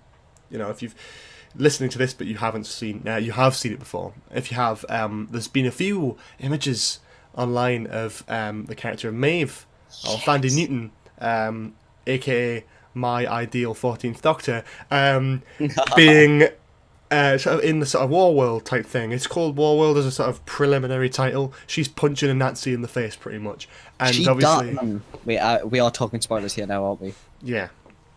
listening to this but you haven't seen, you have seen it before. If you have, there's been a few images online of the character of Maeve, or Fandy Newton, aka my ideal 14th Doctor, being sort of in the sort of Warworld type thing. It's called Warworld as a sort of preliminary title. She's punching a Nazi in the face, pretty much. And she obviously, we are talking spoilers here now, aren't we? Yeah.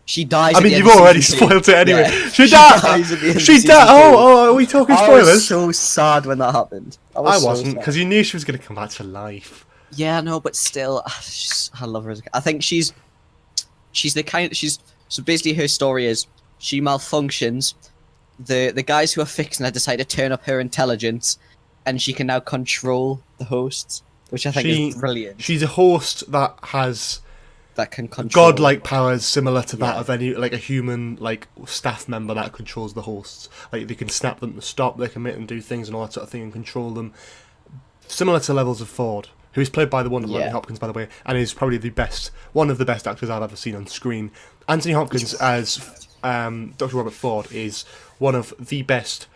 She dies. I mean, you've already spoiled it anyway. Yeah. She dies. She died. Oh, are we talking spoilers? I was so sad when that happened. I wasn't, because you knew she was going to come back to life. Yeah, no, but still, I love her. I think she's the kind. So basically, her story is she malfunctions. The guys who are fixing her decide to turn up her intelligence, and she can now control the hosts, which I think is brilliant. She's a host that has can control godlike powers similar to that of any, like, a human, like, staff member that controls the hosts. Like, they can snap them to stop, they can make them do things and all that sort of thing and control them. Similar to levels of Ford, who is played by the wonderful Anthony Hopkins, by the way, and is probably one of the best actors I've ever seen on screen. Anthony Hopkins as Dr. Robert Ford is one of the best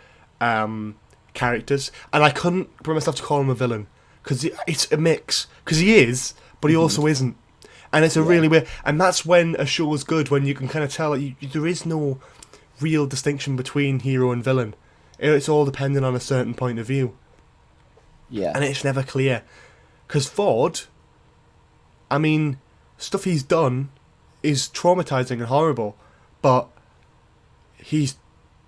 characters, and I couldn't bring myself to call him a villain, because it's a mix, because he is, but he also isn't. And it's a really weird, and that's when a show is good, when you can kind of tell that there is no real distinction between hero and villain. It's all dependent on a certain point of view. Yeah. And it's never clear. Because Ford, I mean, stuff he's done is traumatizing and horrible, but he's,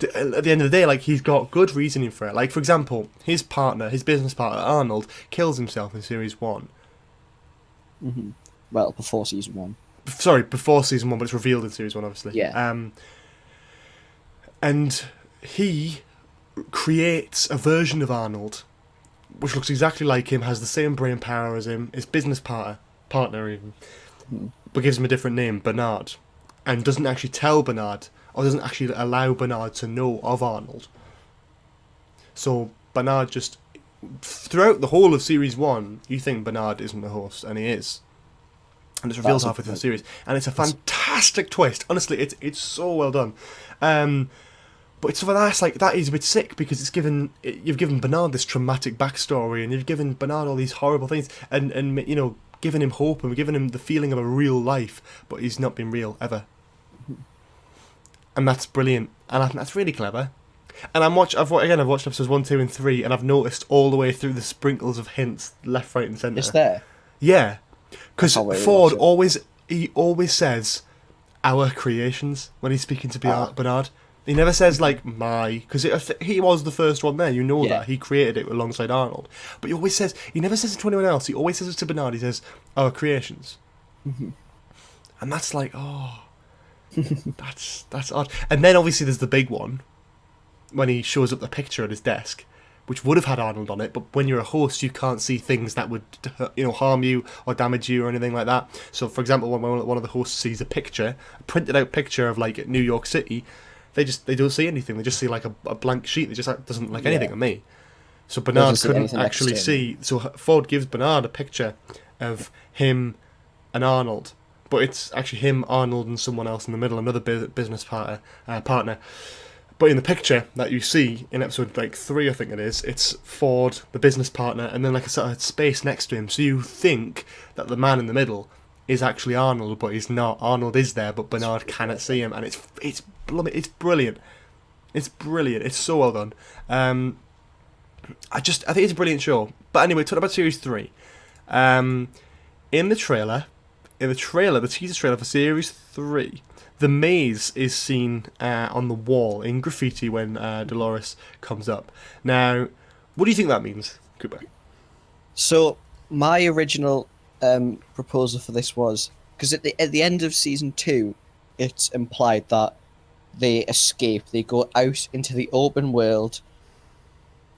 at the end of the day, like, he's got good reasoning for it. Like, for example, his business partner, Arnold, kills himself in Series 1. Mm-hmm. Well, before Season 1. Sorry, before Season 1, but it's revealed in Series 1, obviously. Yeah. And he creates a version of Arnold which looks exactly like him, has the same brain power as him, his business partner even, but gives him a different name, Bernard, and doesn't actually tell Bernard, or doesn't actually allow Bernard to know of Arnold. So Bernard just, throughout the whole of Series 1, you think Bernard isn't the host, and he is. And it's revealed halfway through the series. And it's a fantastic twist. Honestly, it's so well done. But it's that is a bit sick, because you've given Bernard this traumatic backstory, and you've given Bernard all these horrible things, and you know, given him hope and given him the feeling of a real life, but he's not been real ever. And that's brilliant, and I think that's really clever. And I've watched episodes 1, 2, and 3, and I've noticed all the way through the sprinkles of hints left, right, and centre. It's there. Yeah, because Ford always says our creations when he's speaking to Bernard. He never says like my, because he was the first one there. You know that he created it alongside Arnold. But he never says it to anyone else. He always says it to Bernard. He says our creations, and that's like, oh, that's odd. And then obviously there's the big one when he shows up the picture at his desk, which would have had Arnold on it, but when you're a host, you can't see things that would, harm you or damage you or anything like that. So, for example, when one of the hosts sees a printed out picture of like New York City, they don't see anything. They just see like a blank sheet. They just doesn't like anything to me. So Bernard couldn't actually see. So Ford gives Bernard a picture of him and Arnold, but it's actually him, Arnold, and someone else in the middle, another business partner. But in the picture that you see in episode 3, I think it is, it's Ford, the business partner, and then like a sort of space next to him. So you think that the man in the middle is actually Arnold, but he's not. Arnold is there, but Bernard cannot see him, and it's brilliant. It's brilliant. It's so well done. I think it's a brilliant show. But anyway, talking about Series 3, in the teaser trailer for Series 3. The maze is seen on the wall in graffiti when Dolores comes up. Now, what do you think that means, Cooper? So, my original proposal for this was, because at the end of Season 2, it's implied that they escape, they go out into the open world,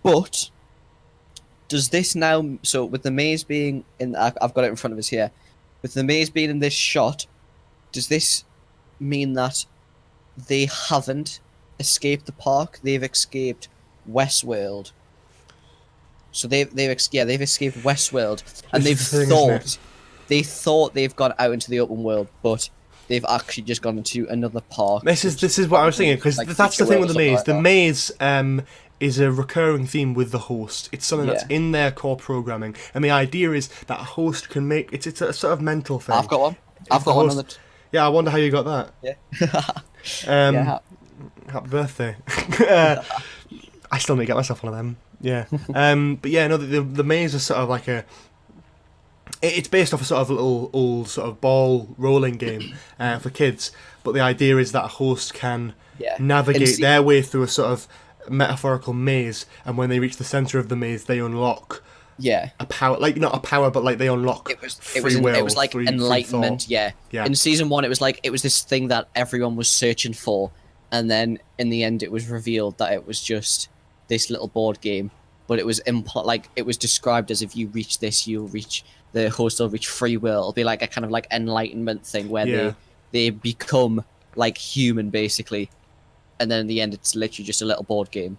but does this now, so with the maze being in, I've got it in front of us here, with the maze being in this shot, does this mean that they haven't escaped the park? They've escaped Westworld. So they've escaped Westworld, and they thought they've gone out into the open world, but they've actually just gone into another park. This is what I was thinking, because that's the thing with the maze. The maze is a recurring theme with the host. It's something that's in their core programming, and the idea is that a host can make it's a sort of mental thing. I've got one. I've got one on the. Yeah, I wonder how you got that. Yeah. Happy birthday. I still need to get myself one of them. Yeah. But yeah, no, the maze is sort of like it's based off a sort of little old sort of ball rolling game for kids. But the idea is that a host can navigate their way through a sort of metaphorical maze, and when they reach the center of the maze, they unlock. Yeah, a power, like not a power, but like they unlock free will. It was like enlightenment. Yeah. In Season 1, it was this thing that everyone was searching for, and then in the end, it was revealed that it was just this little board game. But it was it was described as if you reach this, the host will reach free will. It'll be like a kind of like enlightenment thing where they become like human basically, and then in the end, it's literally just a little board game.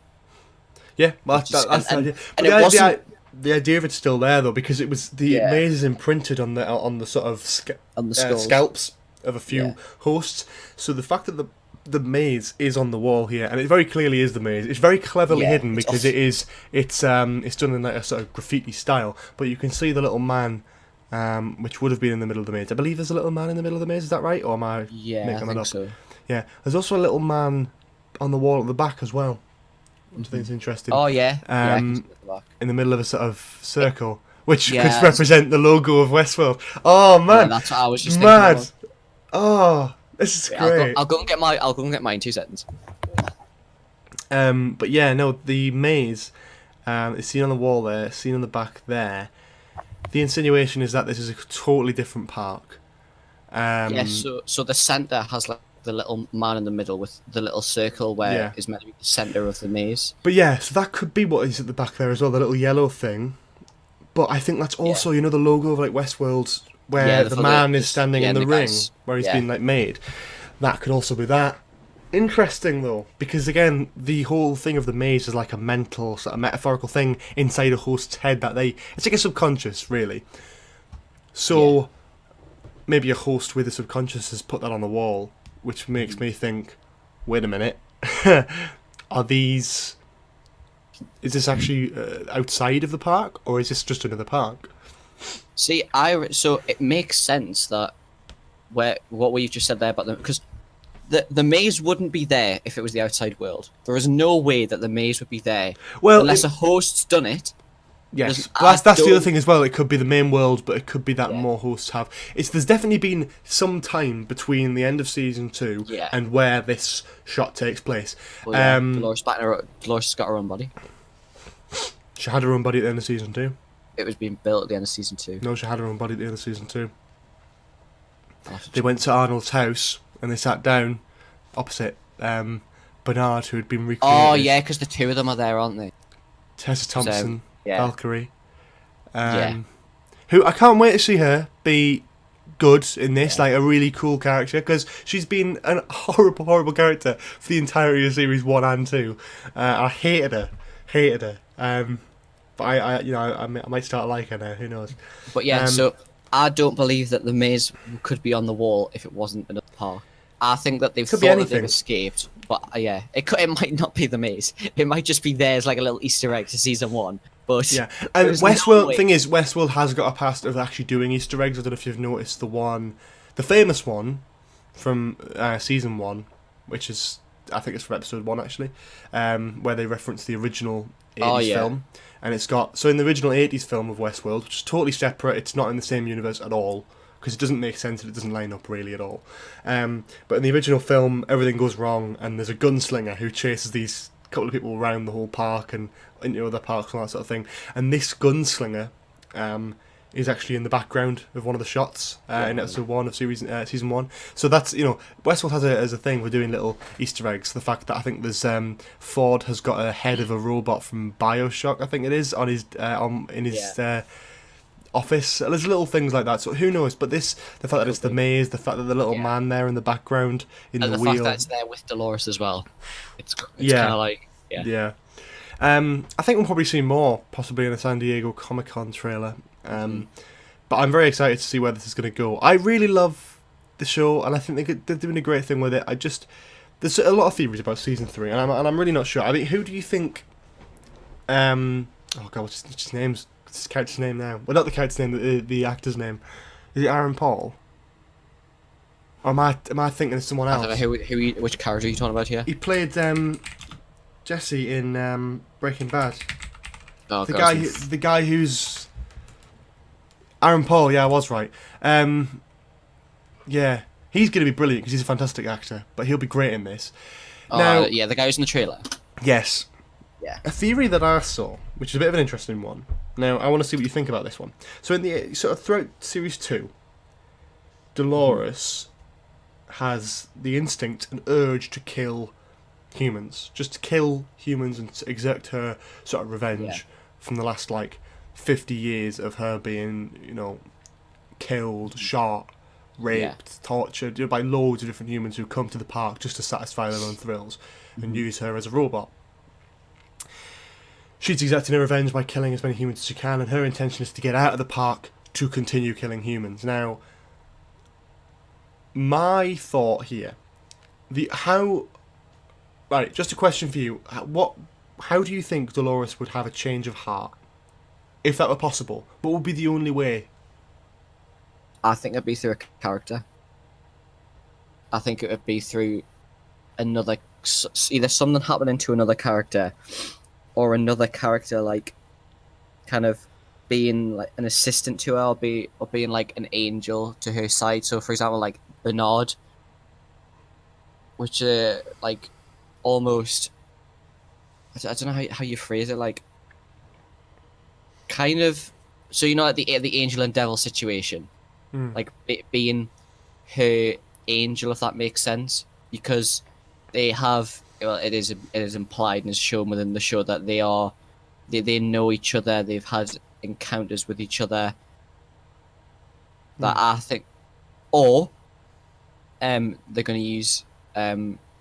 Yeah, well, that's the idea. And it wasn't. The idea of it's still there though, because it was the maze is imprinted on the sort of scalps of a few hosts. So the fact that the maze is on the wall here, and it very clearly is the maze. It's very cleverly hidden because it's done in like a sort of graffiti style. But you can see the little man, which would have been in the middle of the maze. I believe there's a little man in the middle of the maze. Is that right, or am I making that up? So. Yeah, there's also a little man on the wall at the back as well, which I think is interesting. Oh yeah. Yeah, I can Um, see it at the back. in the middle of a sort of circle, which Yeah. could represent the logo of Westworld. Oh Yeah, man, that's what I was just mad! thinking. Oh, this is About. great. I'll go and get mine in 2 seconds. But yeah, no, the maze is seen on the wall there, seen on the back there. The insinuation is that this is a totally different park. Yes. So the center has like the little man in the middle with the little circle where is meant to be the center of the maze. But yeah, so that could be what is at the back there as well, the little yellow thing. But I think that's also, the logo of like Westworld, where the man is standing in the ring, where he's been like made. That could also be that. Interesting though, because again, the whole thing of the maze is like a mental, sort of metaphorical thing inside a host's head that it's like a subconscious, really. So maybe a host with a subconscious has put that on the wall, which makes me think, wait a minute, is this actually outside of the park, or is this just another park? See, so it makes sense that what we've just said there about them, because the maze wouldn't be there if it was the outside world. There is no way that the maze would be there unless a host's done it. Yes, that's the other thing as well. It could be the main world, but it could be that more hosts have. There's definitely been some time between the end of season 2 and where this shot takes place. Well, Dolores got her own body. She had her own body at the end of season 2. It was being built at the end of season 2. No, she had her own body at the end of season 2. They went to Arnold's house and they sat down opposite Bernard, who had been recreated. Oh yeah, because the two of them are there, aren't they? Tessa Thompson, Valkyrie. Yeah. Who I can't wait to see her be good in this, like a really cool character, because she's been a horrible character for the entirety of series 1 and 2. I hated her. But I might start liking her. Who knows? But yeah, so I don't believe that the maze could be on the wall if it wasn't another park. I think that they've thought that they've escaped, but it might not be the maze. It might just be there as like a little Easter egg to season 1. But and Westworld thing is, Westworld has got a past of actually doing Easter eggs. I don't know if you've noticed the famous one from season 1, which is, I think it's from episode 1 actually, where they reference the original 80s film. And it's got, so in the original 80s film of Westworld, which is totally separate, it's not in the same universe at all, because it doesn't make sense and it doesn't line up really at all. But in the original film, everything goes wrong, and there's a gunslinger who chases these couple of people around the whole park and into other parks and all that sort of thing. And this gunslinger is actually in the background of one of the shots in episode 1 of season 1. So that's, Westworld has a thing for doing little Easter eggs. The fact that I think there's Ford has got a head of a robot from BioShock, I think it is, on his in his office. There's little things like that. So who knows? But the fact that it's the maze, the fact that the little man there in the background in and the the wheel, fact that it's there with Dolores as well. It's kind of like I think we'll probably see more, possibly in a San Diego Comic-Con trailer. But I'm very excited to see where this is going to go. I really love the show, and I think they're doing a great thing with it. There's a lot of theories about season 3, and I'm really not sure. I mean, who do you think? Oh god, what's his name? What's his character's name now? Well, not the character's name, the actor's name. Is it Aaron Paul? Or am I thinking of someone else? I don't know which character are you talking about here? He played Jesse in Breaking Bad. Oh, the guy who's Aaron Paul. Yeah, I was right. Yeah, he's going to be brilliant because he's a fantastic actor, but he'll be great in this. Now, the guy who's in the trailer. Yes. Yeah. A theory that I saw, which is a bit of an interesting one. Now, I want to see what you think about this one. So, in the sort of throughout series 2, Dolores has the instinct and urge to kill humans, just to kill humans and to exert her sort of revenge from the last 50 years of her being, killed, shot, raped, tortured by loads of different humans who come to the park just to satisfy their own thrills and use her as a robot. She's exerting her revenge by killing as many humans as she can, and her intention is to get out of the park to continue killing humans. Now, my thought here, just a question for you. How do you think Dolores would have a change of heart? If that were possible, what would be the only way? I think it'd be through a character. I think it would be through another either something happening to another character, or another character like kind of being like an assistant to her, or being like an angel to her side. So, for example, like Bernard, which like almost, I don't know how you phrase it, like kind of. So like the angel and devil situation, like being her angel, if that makes sense, because they have, well, it is implied and is shown within the show that they know each other, they've had encounters with each other. That I think, or they're going to use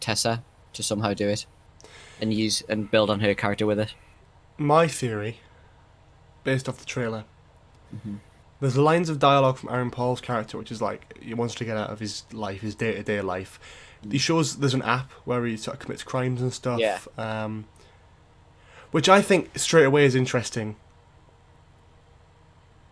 Tessa to somehow do it, and build on her character with it. My theory, based off the trailer, there's lines of dialogue from Aaron Paul's character, which is like he wants to get out of his life, his day-to-day life. He shows there's an app where he sort of commits crimes and stuff, which I think straight away is interesting,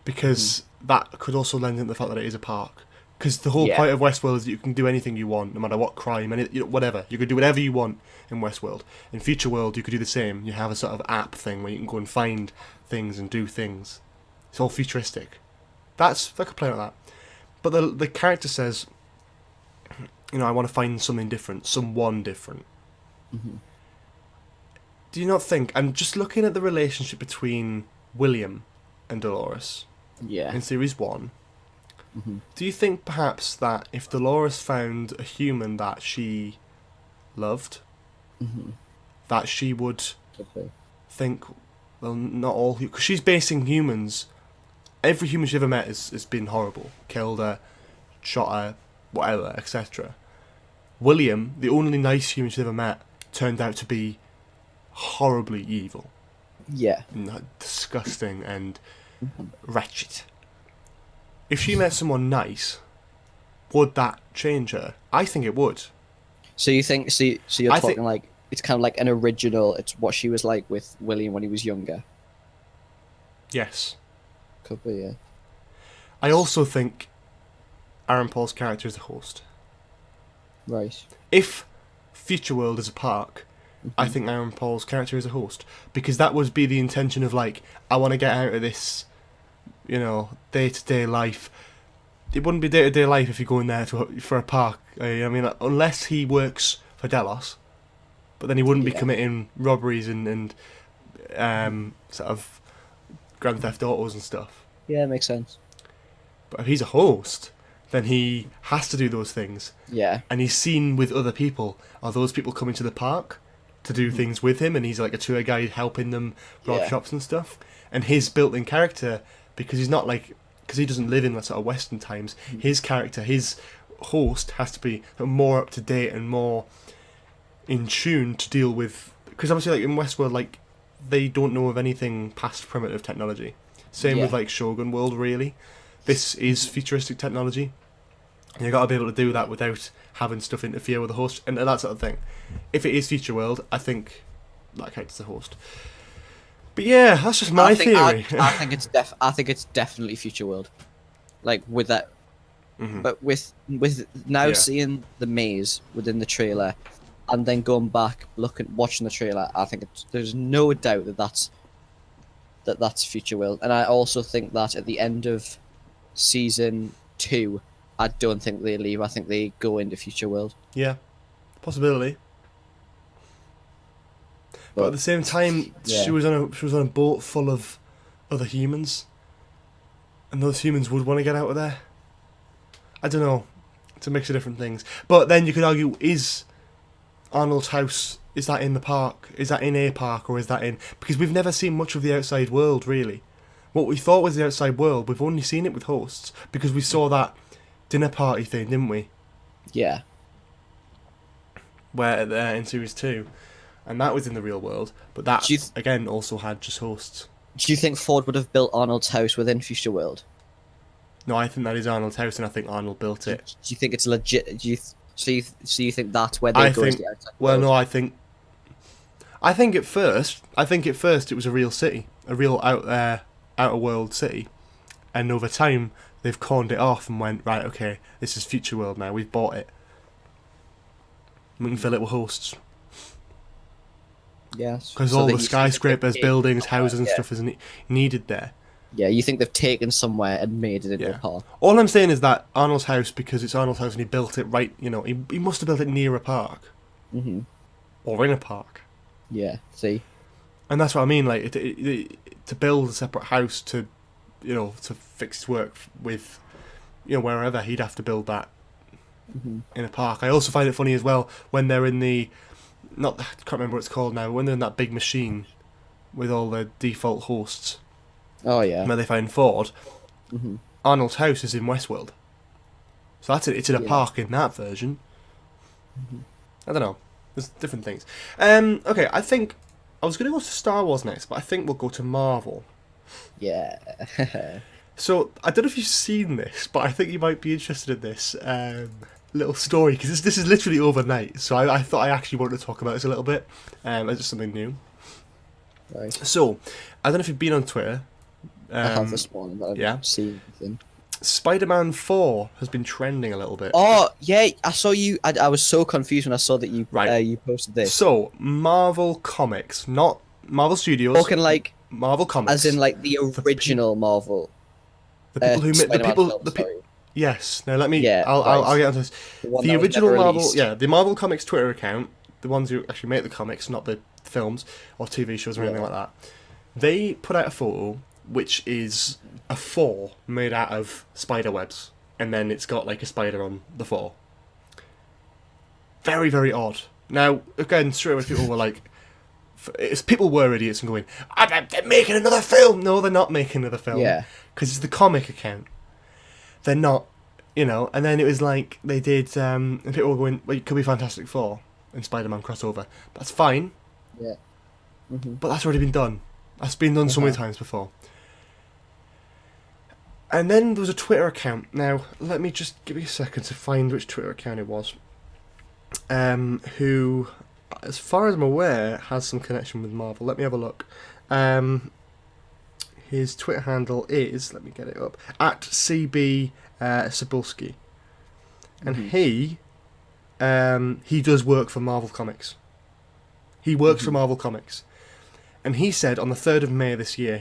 because that could also lend into the fact that it is a park. Because the whole point of Westworld is that you can do anything you want, no matter what crime, whatever. You could do whatever you want in Westworld. In Future World, you could do the same. You have a sort of app thing where you can go and find things and do things. It's all futuristic. I could play like that. But the character says, I want to find something different, someone different. Do you not think, and just looking at the relationship between William and Dolores in Series 1, do you think perhaps that if Dolores found a human that she loved, that she would think, well, not all, because she's basing humans, every human she's ever met has been horrible, killed her, shot her, whatever, etc. William, the only nice human she's ever met, turned out to be horribly evil. Yeah. Disgusting and wretched. If she met someone nice, would that change her? I think it would. So you think? So you're talking like it's kind of like an original. It's what she was like with William when he was younger. Yes. Could be, yeah. I also think Aaron Paul's character is a host. Right. If Future World is a park, I think Aaron Paul's character is a host, because that would be the intention of like, I want to get out of this, day-to-day life. It wouldn't be day-to-day life if you go in there for a park. I mean, unless he works for Delos, but then he wouldn't be committing robberies and sort of Grand Theft Autos and stuff. Yeah, it makes sense. But if he's a host, then he has to do those things. Yeah. And he's seen with other people. Are those people coming to the park to do things with him? And he's like a tour guide helping them rob shops and stuff. And his built-in character, because he's not like, because he doesn't live in that sort of Western times, his character, his host has to be more up to date and more in tune to deal with. Because obviously, like in Westworld, like they don't know of anything past primitive technology. Same with like Shogun World, really. This is futuristic technology. And you've got to be able to do that without having stuff interfere with the host and that sort of thing. If it is Future World, I think that character's the host. But yeah, that's just my theory. I think it's definitely Future World. Like with that, but with now seeing the maze within the trailer, and then going back watching the trailer, I think there's no doubt that that's Future World. And I also think that at the end of season 2, I don't think they leave. I think they go into Future World. Yeah, possibility. But at the same time, she was on a boat full of other humans, and those humans would want to get out of there. I don't know. It's a mix of different things. But then you could argue: is Arnold's house, is that in the park? Is that in a park, or is that in? Because we've never seen much of the outside world, really. What we thought was the outside world, we've only seen it with hosts, because we saw that dinner party thing, didn't we? Yeah. Where in series 2, and that was in the real world, but that again also had just hosts. Do you think Ford would have built Arnold's house within Future World? No, I think that is Arnold's house, and I think Arnold built it. Do you think it's legit? So you think that's where they go to the outside world? Well, no, I think at first it was a real city, a real outer world city, and over time they've corned it off and went, right, okay, this is Future World now. We've bought it. We can fill it with hosts. Yes. Because So all that the you think skyscrapers, they've buildings, taken houses, and somewhere, stuff is needed there. Yeah, you think they've taken somewhere and made it into Yeah. a park. All I'm saying is that Arnold's house, because it's Arnold's house and he built it right, he must have built it near a park. Mhm. Or in a park. Yeah. See. And that's what I mean, like, to build a separate house to fix his work with, wherever, he'd have to build that in a park. I also find it funny as well when they're in I can't remember what it's called now, when they're in that big machine with all the default hosts, Oh yeah. where they find Ford, Mhm. Arnold's house is in Westworld. So that's it, it's in a Yeah. park in that version. I don't know. There's different things. Okay, I think I was going to go to Star Wars next, but I think we'll go to Marvel. Yeah. So, I don't know if you've seen this, but I think you might be interested in this little story, because this is literally overnight, so I thought I actually wanted to talk about this a little bit, as just something new. Right. So, I don't know if you've been on Twitter. I have this one, but I've yeah. seen anything. Spider-Man 4 has been trending a little bit. Oh yeah, I saw you. I was so confused when I saw that you you posted this. So, Marvel Comics, not Marvel Studios. Talking like Marvel Comics. as in like the original Marvel. The people who made Spider-Man film, Yes. Now let me. Yeah, I'll get onto this. one The that was original never Marvel, released. the Marvel Comics Twitter account, the ones who actually make the comics, not the films or TV shows or anything like that. They put out a photo which is a 4 made out of spider webs, and then it's got like a spider on the 4. Very, very odd. Now, again, straight away people were like, people were idiots and going, they're making another film. No, they're not making another film. Yeah. Because it's the comic account. They're not, and then it was like, they did, and people were going, well, it could be Fantastic Four and Spider-Man crossover. That's fine. Yeah. But that's already been done. That's been done so many times before. And then there was a Twitter account. Now, let me just give you a second to find which Twitter account it was. Who, as far as I'm aware, has some connection with Marvel. Let me have a look. His Twitter handle is, let me get it up, @CB Cebulski. And he does work for Marvel Comics. He works for Marvel Comics. And he said on the 3rd of May this year,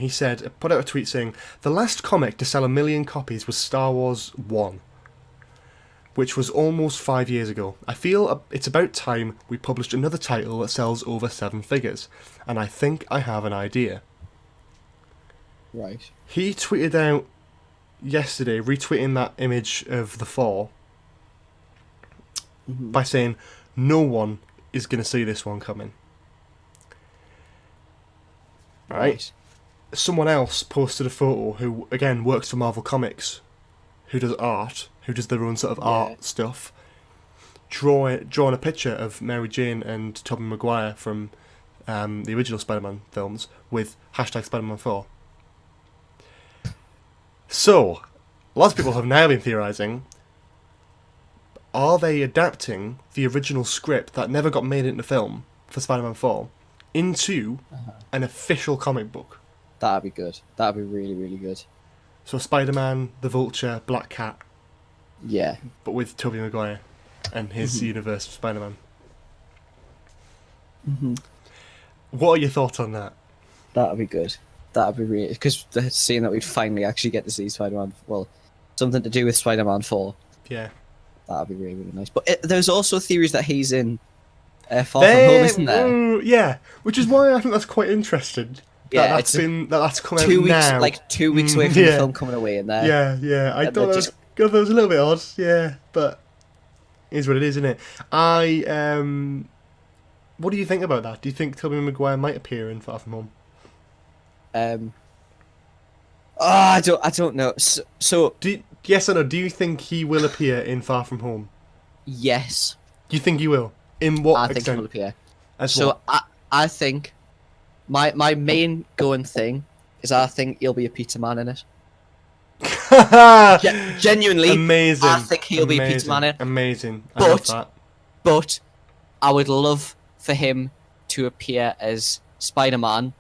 put out a tweet saying, the last comic to sell 1 million copies was Star Wars 1, which was almost 5 years ago. I feel it's about time we published another title that sells over 7 figures, and I think I have an idea. Right. He tweeted out yesterday, retweeting that image of the 4, by saying, no one is going to see this one coming. Right. Someone else posted a photo who, again, works for Marvel Comics, who does art, who does their own sort of art stuff, drawn a picture of Mary Jane and Tobey Maguire from the original Spider-Man films with #Spider-Man 4. So, lots of people have now been theorising, are they adapting the original script that never got made into film for Spider-Man 4 into an official comic book? That'd be good. That'd be really, really good. So Spider-Man, the Vulture, Black Cat, Yeah. but with Tobey Maguire and his universe of Spider-Man. What are your thoughts on that? That'd be good. That'd be really, because seeing that we'd finally actually get to see Spider-Man, well, something to do with Spider-Man 4. Yeah. That'd be really, really nice. But there's also theories that he's in Far From Home, isn't there? Yeah, which is why I think that's quite interesting. Yeah, that's come out 2 weeks, now. like 2 weeks away from the film coming away, and there. Yeah. I And thought they're that was a little bit odd. Yeah, but it is what it is, isn't it? What do you think about that? Do you think Tobey Maguire might appear in Far From Home? I don't know. So Yes or no? Do you think he will appear in Far From Home? yes, Do you think he will? In what I think he extent? will appear. As So what? I think my main going thing is I think he'll be a pizza man in it. Genuinely, Amazing. I think he'll be a pizza man in it. Amazing. I love that. But I would love for him to appear as Spider-Man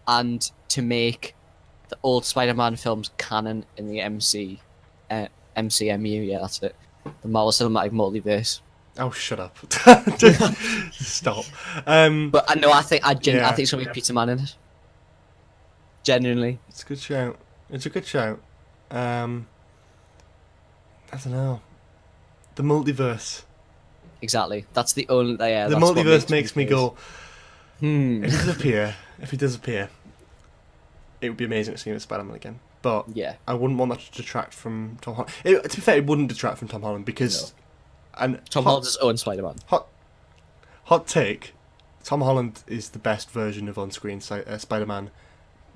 and to make the old Spider-Man films canon in the MCMU. Yeah, that's it. The Marvel Cinematic Multiverse. Oh, shut up! Just stop. But I know I think Yeah. it's gonna be Peter Man in it. Genuinely. It's a good shout. It's a good shout. I don't know. The multiverse. Exactly. That's the only. Yeah. The that's what multiverse makes me confused. go. Hmm. If he does appear, it would be amazing to see him as Spider-Man again. But Yeah. I wouldn't want that to detract from Tom Holland. To be fair, it wouldn't detract from Tom Holland because. And Tom Holland's his own Spider-Man. Hot take: Tom Holland is the best version of on-screen Spider-Man,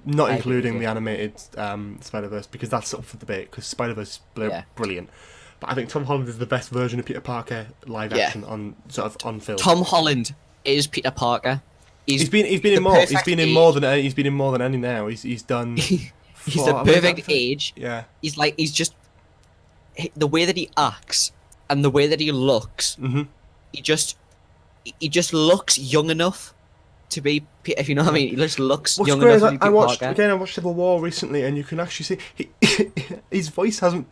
not I including agree. the animated Spider-Verse, because that's up for debate. Because Spider-Verse is brilliant, but I think Tom Holland is the best version of Peter Parker live action on film. Tom Holland is Peter Parker. He's been in more. He's been in more than any now. He's done. He's four- the perfect age. Yeah. He's just the way that he acts and the way that he looks. Mm-hmm. He just looks young enough to be. If you know what I mean, he just looks What's young great enough is to be Peter I watched Parker. Civil War recently, and you can actually see his voice hasn't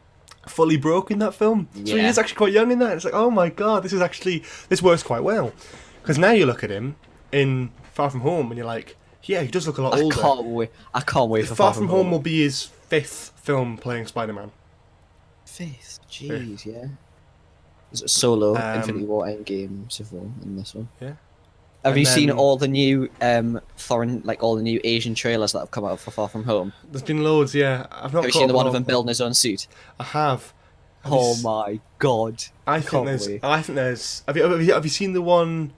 fully broke in that film. So he Yeah. is actually quite young in that. It's like, oh my god, this works quite well. Because now you look at him in Far From Home, and you're like, yeah, he does look a lot older. I can't wait for Far From Home will be his 5th film playing Spider-Man. Fifth. Jeez, yeah. Is it Solo, Um, Infinity War, Endgame, Civil War, and this one? Yeah. Have And you seen then- all the new foreign, like all the new Asian trailers that have come out for Far From Home? There's been loads, yeah. I've not Have you caught seen the up one on of him all- building his own suit? I have. Have you Oh s- my god! I think can't there's. wait. I think there's. Have you seen the one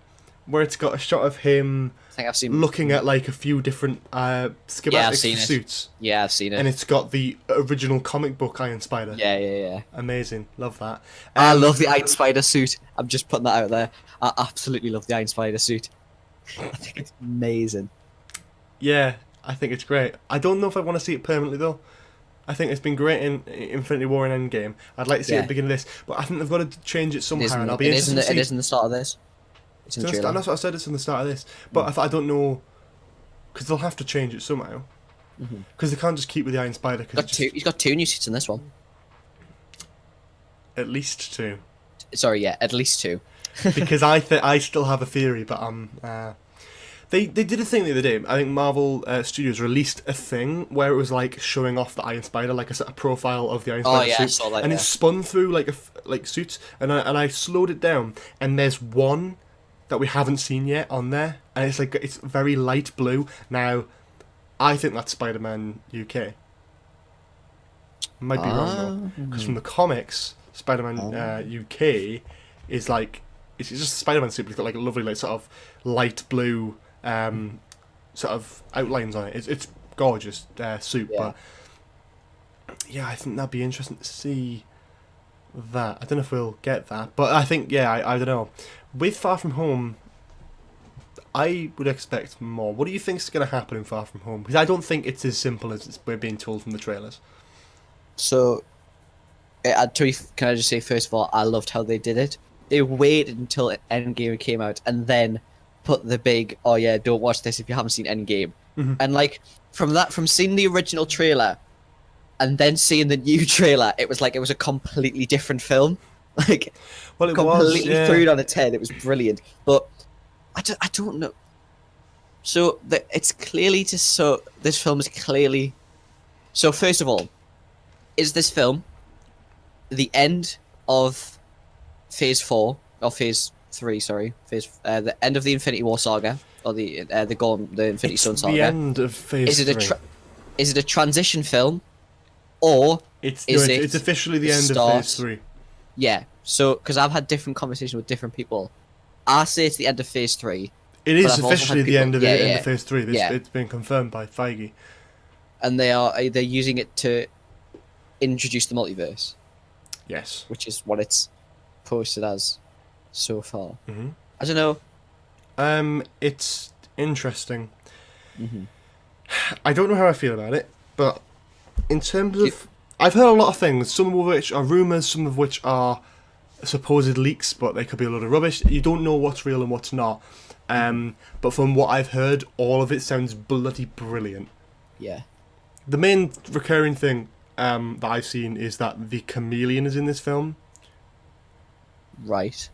where it's got a shot of him I think I've seen. looking at like a few different schematics Yeah, I've seen for it. suits, Yeah, I've seen it. and it's got the original comic book Iron Spider. Yeah. Amazing, love that. I love the Iron Spider suit. I'm just putting that out there. I absolutely love the Iron Spider suit. I think it's amazing. Yeah, I think it's great. I don't know if I want to see it permanently though. I think it's been great in Infinity War and Endgame. I'd like to see it at the beginning of this, but I think they've got to change it somehow, and I'll be interested to see. It is in the start of this. It's in the And trailer. that's what I said. It's in the start of this, but I don't know because they'll have to change it somehow. Because they can't just keep with the Iron Spider. He's got two new suits in this one. At least 2. Sorry, yeah, at least 2. Because I still have a theory, but they did a thing the other day. I think Marvel Studios released a thing where it was like showing off the Iron Spider, like a sort of profile of the Iron Spider Oh, yeah, suit, I saw that, and yeah. it spun through like suits, and I slowed it down, and there's one that we haven't seen yet on there, and it's very light blue. Now, I think that's Spider-Man UK. Might be wrong though, because from the comics, Spider-Man UK is like it's just a Spider-Man suit, but it's got like a lovely like sort of light blue sort of outlines on it. It's gorgeous suit, Yeah. but yeah, I think that'd be interesting to see that. I don't know if we'll get that, but I think I don't know. With Far From Home, I would expect more. What do you think is going to happen in Far From Home? Because I don't think it's as simple as we're being told from the trailers. So, can I just say, first of all, I loved how they did it. They waited until Endgame came out and then put the big, oh yeah, don't watch this if you haven't seen Endgame. And like, from seeing the original trailer and then seeing the new trailer, it was a completely different film. Like, Well, it completely was, threw it on its head. It was brilliant. But I don't know. So it's clearly this film is clearly. So first of all, is this film the end of Phase 4 or Phase 3? Sorry, the end of the Infinity War saga or the Infinity It's Stone saga. the end of Phase 3. Is it a transition film, or It's it officially the the end start? of Phase 3. Yeah. So because I've had different conversations with different people, I say it's the end of Phase 3. It But is I've also officially had the people- end of yeah, end yeah. of Phase 3. Yeah. It's been confirmed by Feige. And they're using it to introduce the multiverse, Yes. which is what it's posted as so far. Mhm. I don't know. It's interesting. Mm-hmm. I don't know how I feel about it, but in terms of, I've heard a lot of things. Some of which are rumors, some of which are supposed leaks, but they could be a load of rubbish. You don't know what's real and what's not. But from what I've heard, all of it sounds bloody brilliant. Yeah. The main recurring thing that I've seen is that the chameleon is in this film. Right.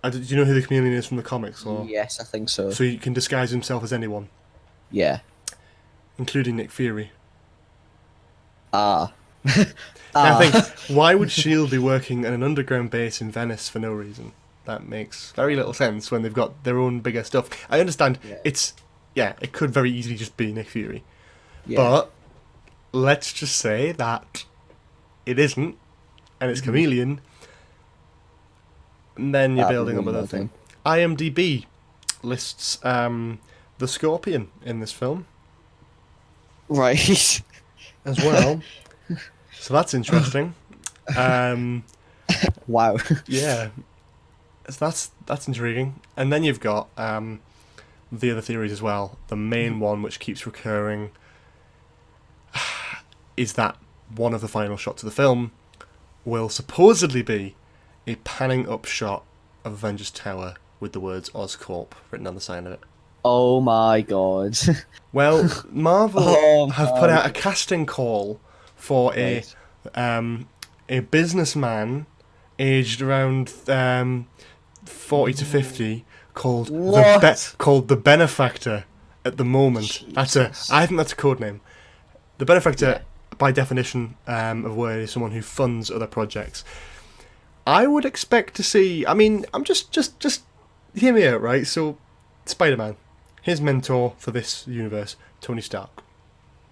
Do you know who the Chameleon is from the comics? Or Yes, I think so. so he can disguise himself as anyone, Yeah. including Nick Fury. Ah. I think, why would S.H.I.E.L.D. be working at an underground base in Venice for no reason? That makes very little sense when they've got their own bigger stuff. I understand it could very easily just be Nick Fury. Yeah. But let's just say that it isn't, and it's Chameleon, and then you're building up another thing. IMDb lists the Scorpion in this film Right. as well. So that's interesting. Wow. Yeah. So that's intriguing. And then you've got the other theories as well. The main one, which keeps recurring, is that one of the final shots of the film will supposedly be a panning up shot of Avengers Tower with the words Oscorp written on the side of it. Oh my god. Well, Marvel Oh have my put out a casting call for a businessman aged around 40 to 50 called called the Benefactor at the moment. Jesus. I think that's a code name. The Benefactor, by definition of word, is someone who funds other projects. I would expect to see. I mean, I'm just hear me out, right? So, Spider-Man, his mentor for this universe, Tony Stark.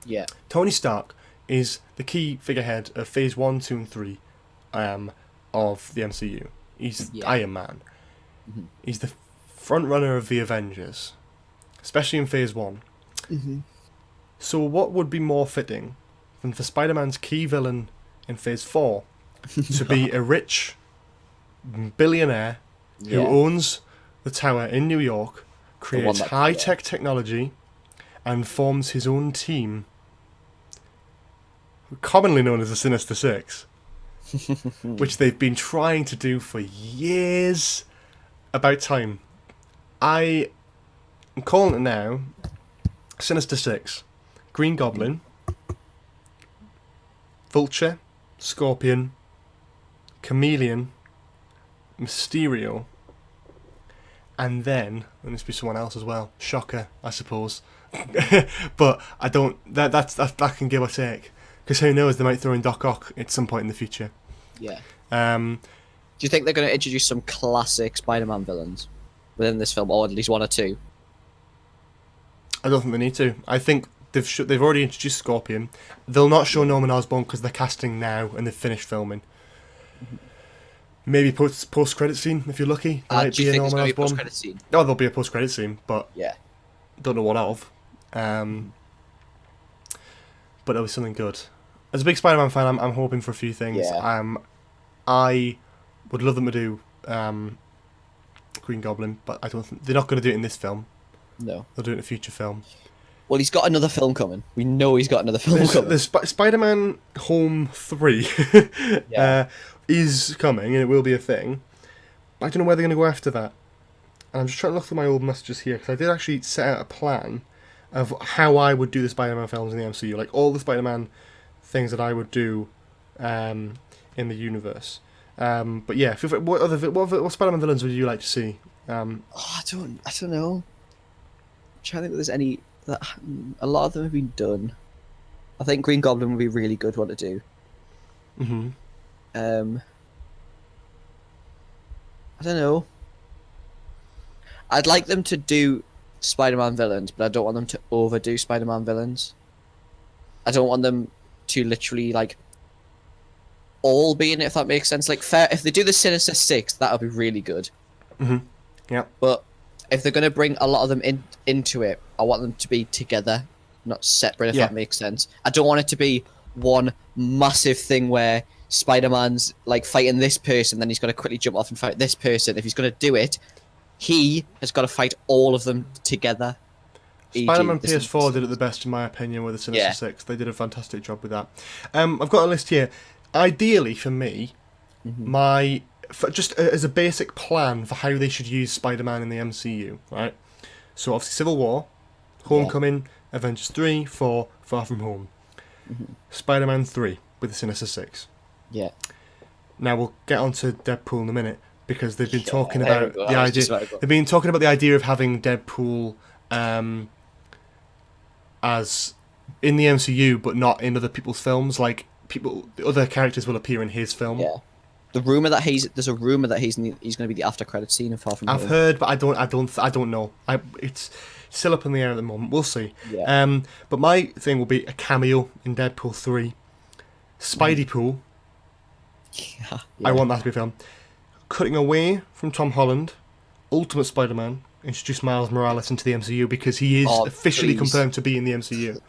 Yeah. Tony Stark is the key figurehead of Phase 1, 2, and 3 of the MCU. He's Iron Man. Mm-hmm. He's the front runner of the Avengers, especially in Phase 1. Mm-hmm. So what would be more fitting than for Spider-Man's key villain in Phase 4 to be a rich billionaire who owns the tower in New York, creates high-tech technology, and forms his own team, commonly known as the Sinister Six, which they've been trying to do for years. About time. I am calling it now. Sinister Six. Green Goblin, Vulture, Scorpion, Chameleon, Mysterio, and then there needs to be someone else as well. Shocker, I suppose. But I don't. That can give or take. Because who knows? They might throw in Doc Ock at some point in the future. Yeah. Um, Do you think they're going to introduce some classic Spider-Man villains within this film, or at least one or two? I don't think they need to. I think they've already introduced Scorpion. They'll not show Norman Osborn because they're casting now and they've finished filming. Maybe post-credit scene if you're lucky. Do you think there's going to be a post-credit scene? Oh, there'll be a post-credit scene, but Yeah. don't know what of. But it'll be something good. As a big Spider-Man fan, I'm hoping for a few things. Yeah. I would love them to do Green Goblin, but I don't think they're not going to do it in this film. No. They'll do it in a future film. Well, he's got another film coming. We know he's got another film coming. There's Spider-Man Home 3 is coming, and it will be a thing. I don't know where they're going to go after that. And I'm just trying to look through my old messages here, because I did actually set out a plan of how I would do the Spider-Man films in the MCU. Like, all the Spider-Man things that I would do in the universe. But yeah, what Spider-Man villains would you like to see? I don't know. I'm trying to think if there's any that a lot of them have been done. I think Green Goblin would be a really good one to do. Mm-hmm. I don't know. I'd like them to do Spider-Man villains, but I don't want them to overdo Spider-Man villains. I don't want them to literally like all be in it, if that makes sense. Like, if they do the Sinister Six, that would be really good. Mm-hmm. Yeah. But if they're going to bring a lot of them into it, I want them to be together, not separate, if that makes sense. I don't want it to be one massive thing where Spider-Man's like fighting this person, then he's got to quickly jump off and fight this person. If he's going to do it, he has got to fight all of them together. Spider-Man PS4 did it the best, in my opinion, with the Sinister Six. They did a fantastic job with that. I've got a list here. Ideally, for me, just as a basic plan for how they should use Spider-Man in the MCU, right? So obviously Civil War, Homecoming, Avengers 3, 4, Far From Home. Spider-Man 3 with the Sinister Six. Yeah. Now we'll get on to Deadpool in a minute, because they've been talking there we about go. the I was just idea. about to go. They've been talking about the idea of having Deadpool as in the MCU, but not in other people's films. Like other characters will appear in his film. Yeah. There's a rumor that he's going to be the after credit scene in Far From Home. I've heard, but I don't know. It's still up in the air at the moment. We'll see. Yeah. But my thing will be a cameo in Deadpool 3. Spidey Pool. Yeah. I want that to be a film. Cutting away from Tom Holland, Ultimate Spider-Man, introduce Miles Morales into the MCU because he is officially confirmed to be in the MCU.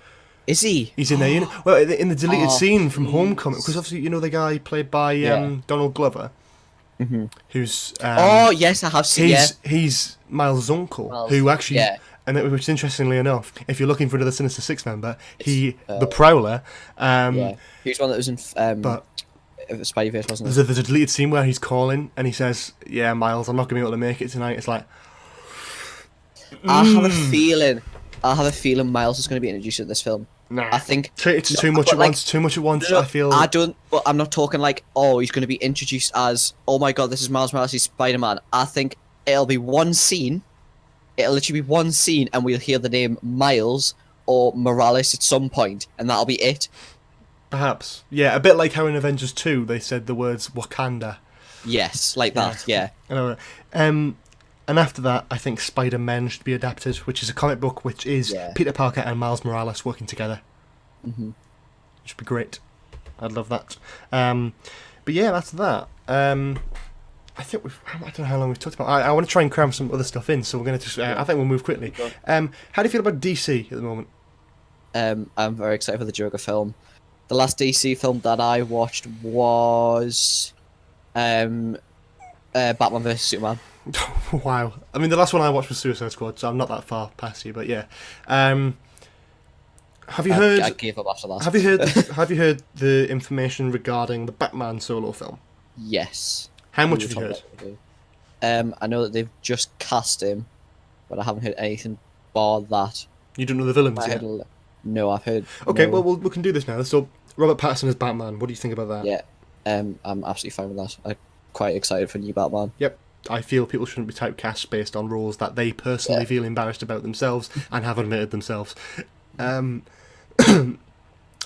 Is he? He's in there. You know, well, in the deleted scene from Homecoming, because obviously you know the guy played by Donald Glover, who's yes, I have seen. He's Miles' uncle, who actually, and which interestingly enough, if you're looking for another Sinister Six member, the Prowler, he was one that was in but Spideyverse, wasn't it? there's a deleted scene where he's calling and he says, "Yeah, Miles, I'm not going to be able to make it tonight." It's like, I have a feeling Miles is going to be introduced in this film. nah, I think it's too much at once. Too much at once. No, I feel. I don't. But I'm not talking like, oh, he's going to be introduced as, oh my god, this is Miles Morales, he's Spider-Man. I think it'll be one scene. It'll literally be one scene, and we'll hear the name Miles or Morales at some point, and that'll be it. Perhaps, yeah, a bit like how in Avengers 2 they said the words Wakanda. Yes, like that. Yeah. I know. And after that, I think Spider-Man should be adapted, which is a comic book which is Peter Parker and Miles Morales working together. Which would be great. I'd love that. But yeah, that's that. I think I don't know how long we've talked about. I want to try and cram some other stuff in, so we're going to just. I think we'll move quickly. How do you feel about DC at the moment? I'm very excited for the Joker film. The last DC film that I watched was Batman vs Superman. Wow. I mean, the last one I watched was Suicide Squad, so I'm not that far past you, but yeah. Have you heard? I gave up after that. Have you heard the information regarding the Batman solo film? Yes. How much have you heard? I know that they've just cast him, but I haven't heard anything bar that. You don't know the villains yet? No, I've heard. Okay, no. well, we can do this now. So, Robert Pattinson as Batman. What do you think about that? Yeah, I'm absolutely fine with that. I'm quite excited for new Batman. Yep. I feel people shouldn't be typecast based on roles that they personally feel embarrassed about themselves and have admitted themselves. I think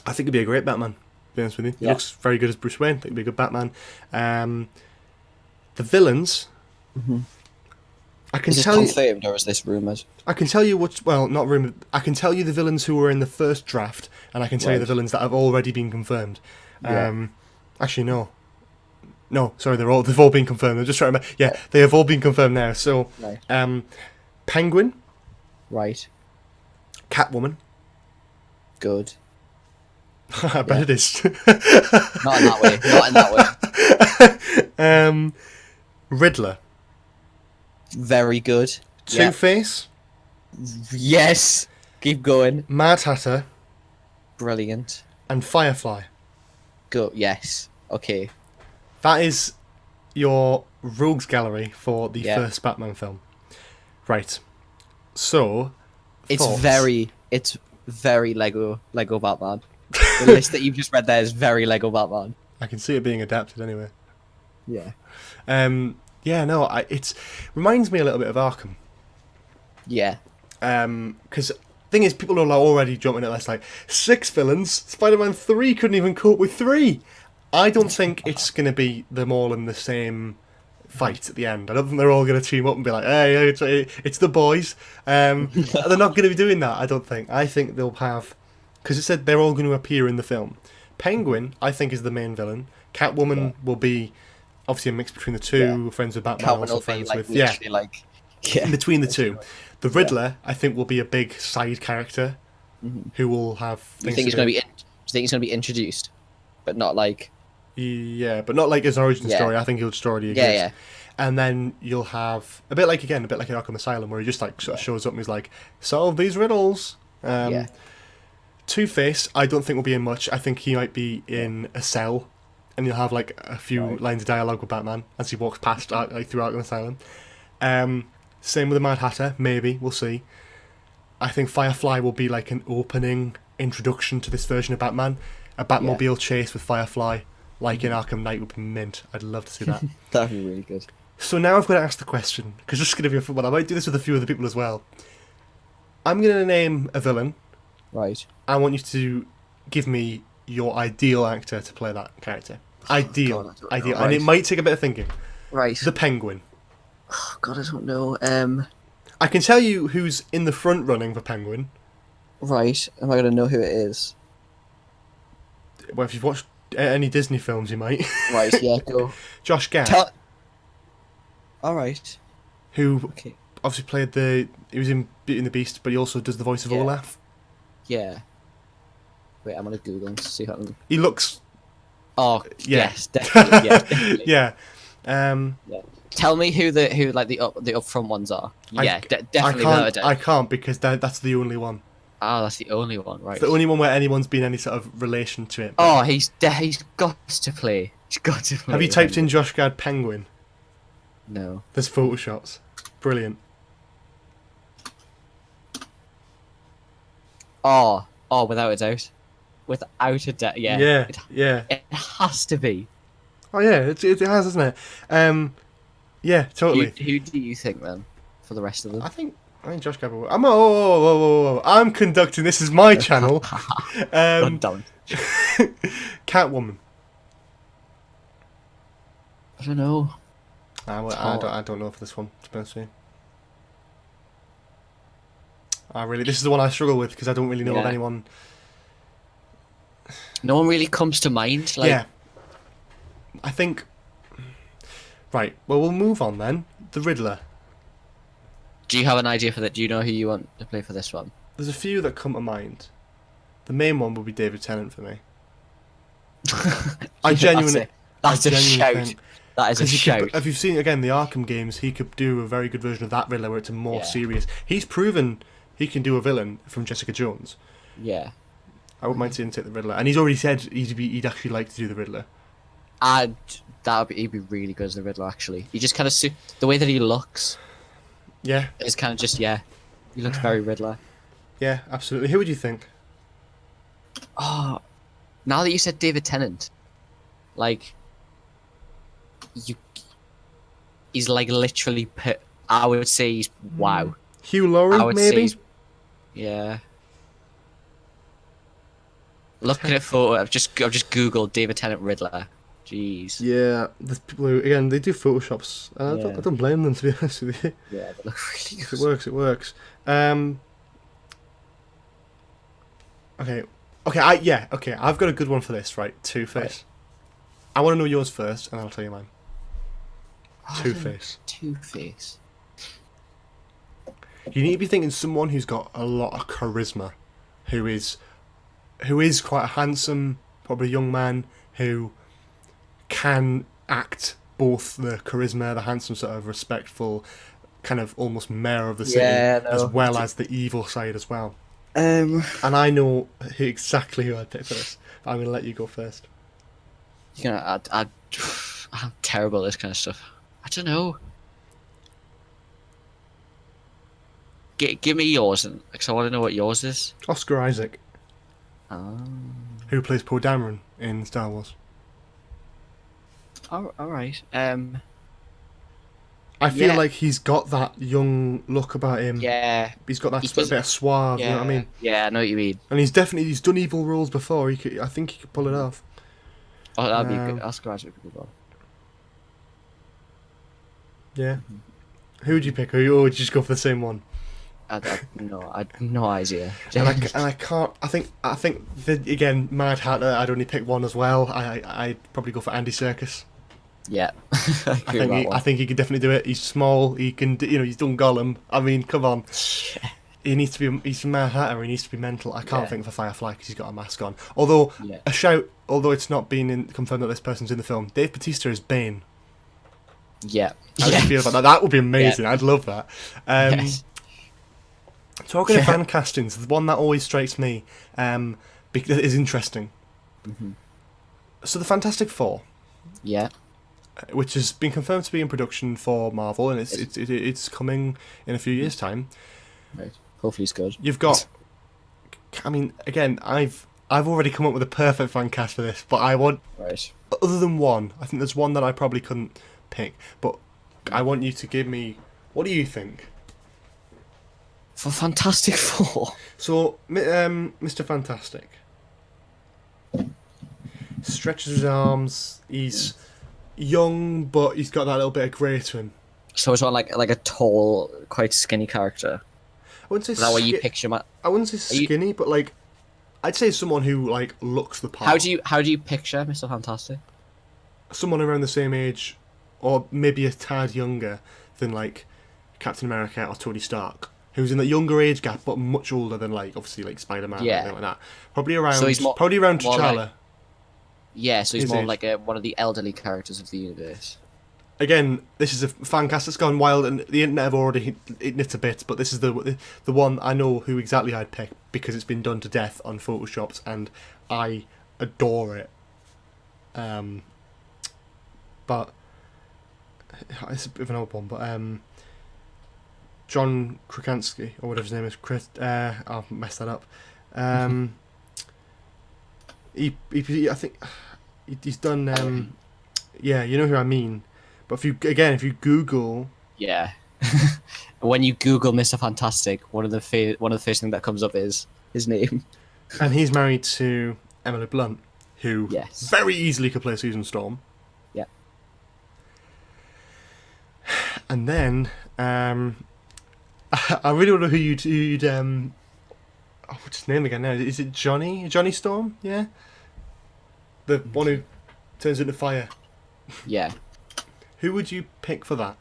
it'd be a great Batman, to be honest with you. He looks very good as Bruce Wayne. I think it'd be a good Batman. The villains... I can is tell this confirmed or is this rumoured? I can tell you which... Well, not rumoured. I can tell you the villains who were in the first draft, and I can tell you the villains that have already been confirmed. Actually, no. No, sorry, they've all been confirmed. I'm just trying to remember. Yeah, they have all been confirmed now. So, Penguin. Right. Catwoman. Good. I bet it is. Not in that way. Riddler. Very good. Two-Face. Yes. Keep going. Mad Hatter. Brilliant. And Firefly. Go. Yes. Okay. That is your rogues gallery for the first Batman film. Right. So, it's thoughts? very Lego Batman. The list that you've just read there is very Lego Batman. I can see it being adapted anyway. Yeah. Yeah, no, it reminds me a little bit of Arkham. Yeah. Because thing is, people are already jumping at this like 6 villains. Spider-Man 3 couldn't even cope with 3. I don't think it's going to be them all in the same fight at the end. I don't think they're all going to team up and be like, hey, it's the boys. They're not going to be doing that, I don't think. I think they'll have... Because it said they're all going to appear in the film. Penguin, I think, is the main villain. Catwoman will be obviously a mix between the two, friends with Batman, Catwoman also will friends be with... in between the two. The Riddler, I think, will be a big side character who will have things do you think he's going to be introduced? But not like... Yeah, but not like his origin story. I think he'll just already exist. Yeah. And then you'll have a bit like in Arkham Asylum, where he just like sort of shows up and he's like, solve these riddles. Two-Face, I don't think will be in much. I think he might be in a cell, and you'll have like a few lines of dialogue with Batman as he walks past like through Arkham Asylum. Same with the Mad Hatter, maybe, we'll see. I think Firefly will be like an opening introduction to this version of Batman. A Batmobile chase with Firefly, like in Arkham Knight, would be mint. I'd love to see that. That'd be really good. So now I've got to ask the question, because this is going to be a fun one. I might do this with a few other people as well. I'm going to name a villain. Right. I want you to give me your ideal actor to play that character. Ideal. God, I don't Ideal. know. And it might take a bit of thinking. Right. The Penguin. Oh, God, I don't know. I can tell you who's in the front running for Penguin. Right. Am I going to know who it is? Well, if you've watched any Disney films, you might. Right, yeah, go. Josh Gad, All right. who Okay. obviously played he was in Beauty and the Beast, but he also does the voice of Yeah. Olaf. Yeah. Wait, I'm going to Google him to see how... He looks... Oh, Yeah. yes, definitely. Yeah, definitely. Yeah. Yeah. Tell me who the upfront ones are. Yeah, definitely I without a can't, doubt. I can't because that's the only one. Oh, that's the only one, right? It's the only one where anyone's been any sort of relation to it. Oh, he's got to play. He's got to play. Have you typed in Josh Gad Penguin? No. There's photoshops. Brilliant. Oh, without a doubt. Without a doubt, yeah. Yeah. Yeah. It has to be. Oh yeah, it has, isn't it? Yeah, totally. Who do you think then? For the rest of them? I think Josh Gad. I'm conducting. This is my channel. God damn it. Catwoman. I don't know. I don't know for this one, to be honest with you. This is the one I struggle with because I don't really know of Yeah. anyone. No one really comes to mind. Like, Yeah. I think. Right. Well, we'll move on then. The Riddler. do you have an idea for that? Do you know who you want to play for this one? There's a few that come to mind. The main one would be David Tennant for me. I genuinely. That's a shout. think- That is a 'cause shout. if you've seen again the Arkham games, he could do a very good version of that Riddler where it's a more Yeah. serious. He's proven he can do a villain from Jessica Jones. Yeah. I wouldn't mind seeing him take the Riddler, and he's already said he'd actually like to do the Riddler. He'd be really good as the Riddler. Actually, he just kind of the way that he looks Yeah, is kind of just he looks very Riddler. yeah, absolutely. Who would you think? Oh, now that you said David Tennant, like he's like literally. I would say he's wow. Hugh I Laurie, would say maybe. he's, yeah. Looking at photo, I've just googled David Tennant Riddler. Jeez. Yeah, there's people who again they do photoshops, and I don't blame them, to be honest with you. Yeah, they look really If good. it works, it works. Okay. I've got a good one for this. Right, Two-Face. Right. I want to know yours first, and I'll tell you mine. Two-Face. Two-Face. You need to be thinking someone who's got a lot of charisma, who is quite a handsome, probably young man who can act both the charisma, the handsome sort of respectful, kind of almost mayor of the city, as well as the evil side as well. And I know exactly who I'd pick for this. But I'm going to let you go first. You know, I'm terrible at this kind of stuff. I don't know. Give me yours, because I want to know what yours is. Oscar Isaac, Oh. who plays Poe Dameron in Star Wars. All right. I feel Yeah. like he's got that young look about him. Yeah. He's got that He bit of suave, Yeah. you know what I mean? Yeah, I know what you mean. And he's done evil roles before. I think he could pull it off. Oh, that'd be good. Oscar Isaac would be good. Yeah. Who would you pick? Or would you just go for the same one? I no idea. And I can't. I think again, Mad Hatter. I'd only pick one as well. I'd probably go for Andy Serkis. Yeah. I I think he could definitely do it. He's small. He can. He's done Gollum. I mean, come on. He needs to be. He's Mad Hatter. He needs to be mental. I can't Yeah. think for Firefly because he's got a mask on. Although Yeah. a shout. Although it's not been confirmed that this person's in the film. Dave Bautista is Bane. Yeah. How do you feel about that? That would be amazing. I'd love that. Yes. Talking of fan castings, the one that always strikes me because is interesting. Mhm. So the Fantastic Four, Yeah. which has been confirmed to be in production for Marvel, and it's coming in a few years' time. Right. Hopefully it's good. You've got, I mean, again, I've already come up with a perfect fan cast for this, but I want, Right. other than one, I think there's one that I probably couldn't pick, but I want you to give me. What do you think? For Fantastic Four. So, Mr. Fantastic stretches his arms. He's young, but he's got that little bit of grey to him. So it's not like a tall, quite skinny character. I wouldn't say. Is that what you picture him? I wouldn't say skinny, but like, I'd say someone who like looks the part. How do you picture Mr. Fantastic? Someone around the same age, or maybe a tad younger than like Captain America or Tony Stark, who's in the younger age gap, but much older than like obviously like Spider-Man or anything like that. Probably around. So he's probably around T'Challa. Like, yeah, so he's His more age. like one of the elderly characters of the universe. Again, this is a fan cast that's gone wild, and the internet have already eaten it to bits. But this is the one I know who exactly I'd pick because it's been done to death on photoshops, and I adore it. But it's a bit of an old one. But John Krasinski or whatever his name is, I'll mess that up. I think he's done. Yeah, you know who I mean. But if you Google, Yeah. When you Google Mr. Fantastic, one of the first things that comes up is his name. and he's married to Emily Blunt, who Yes. very easily could play Susan Storm. Yeah. And then, I really don't know who you'd what's his name again now? Is it Johnny? Johnny Storm? Yeah. The one who turns into fire. Yeah. Who would you pick for that?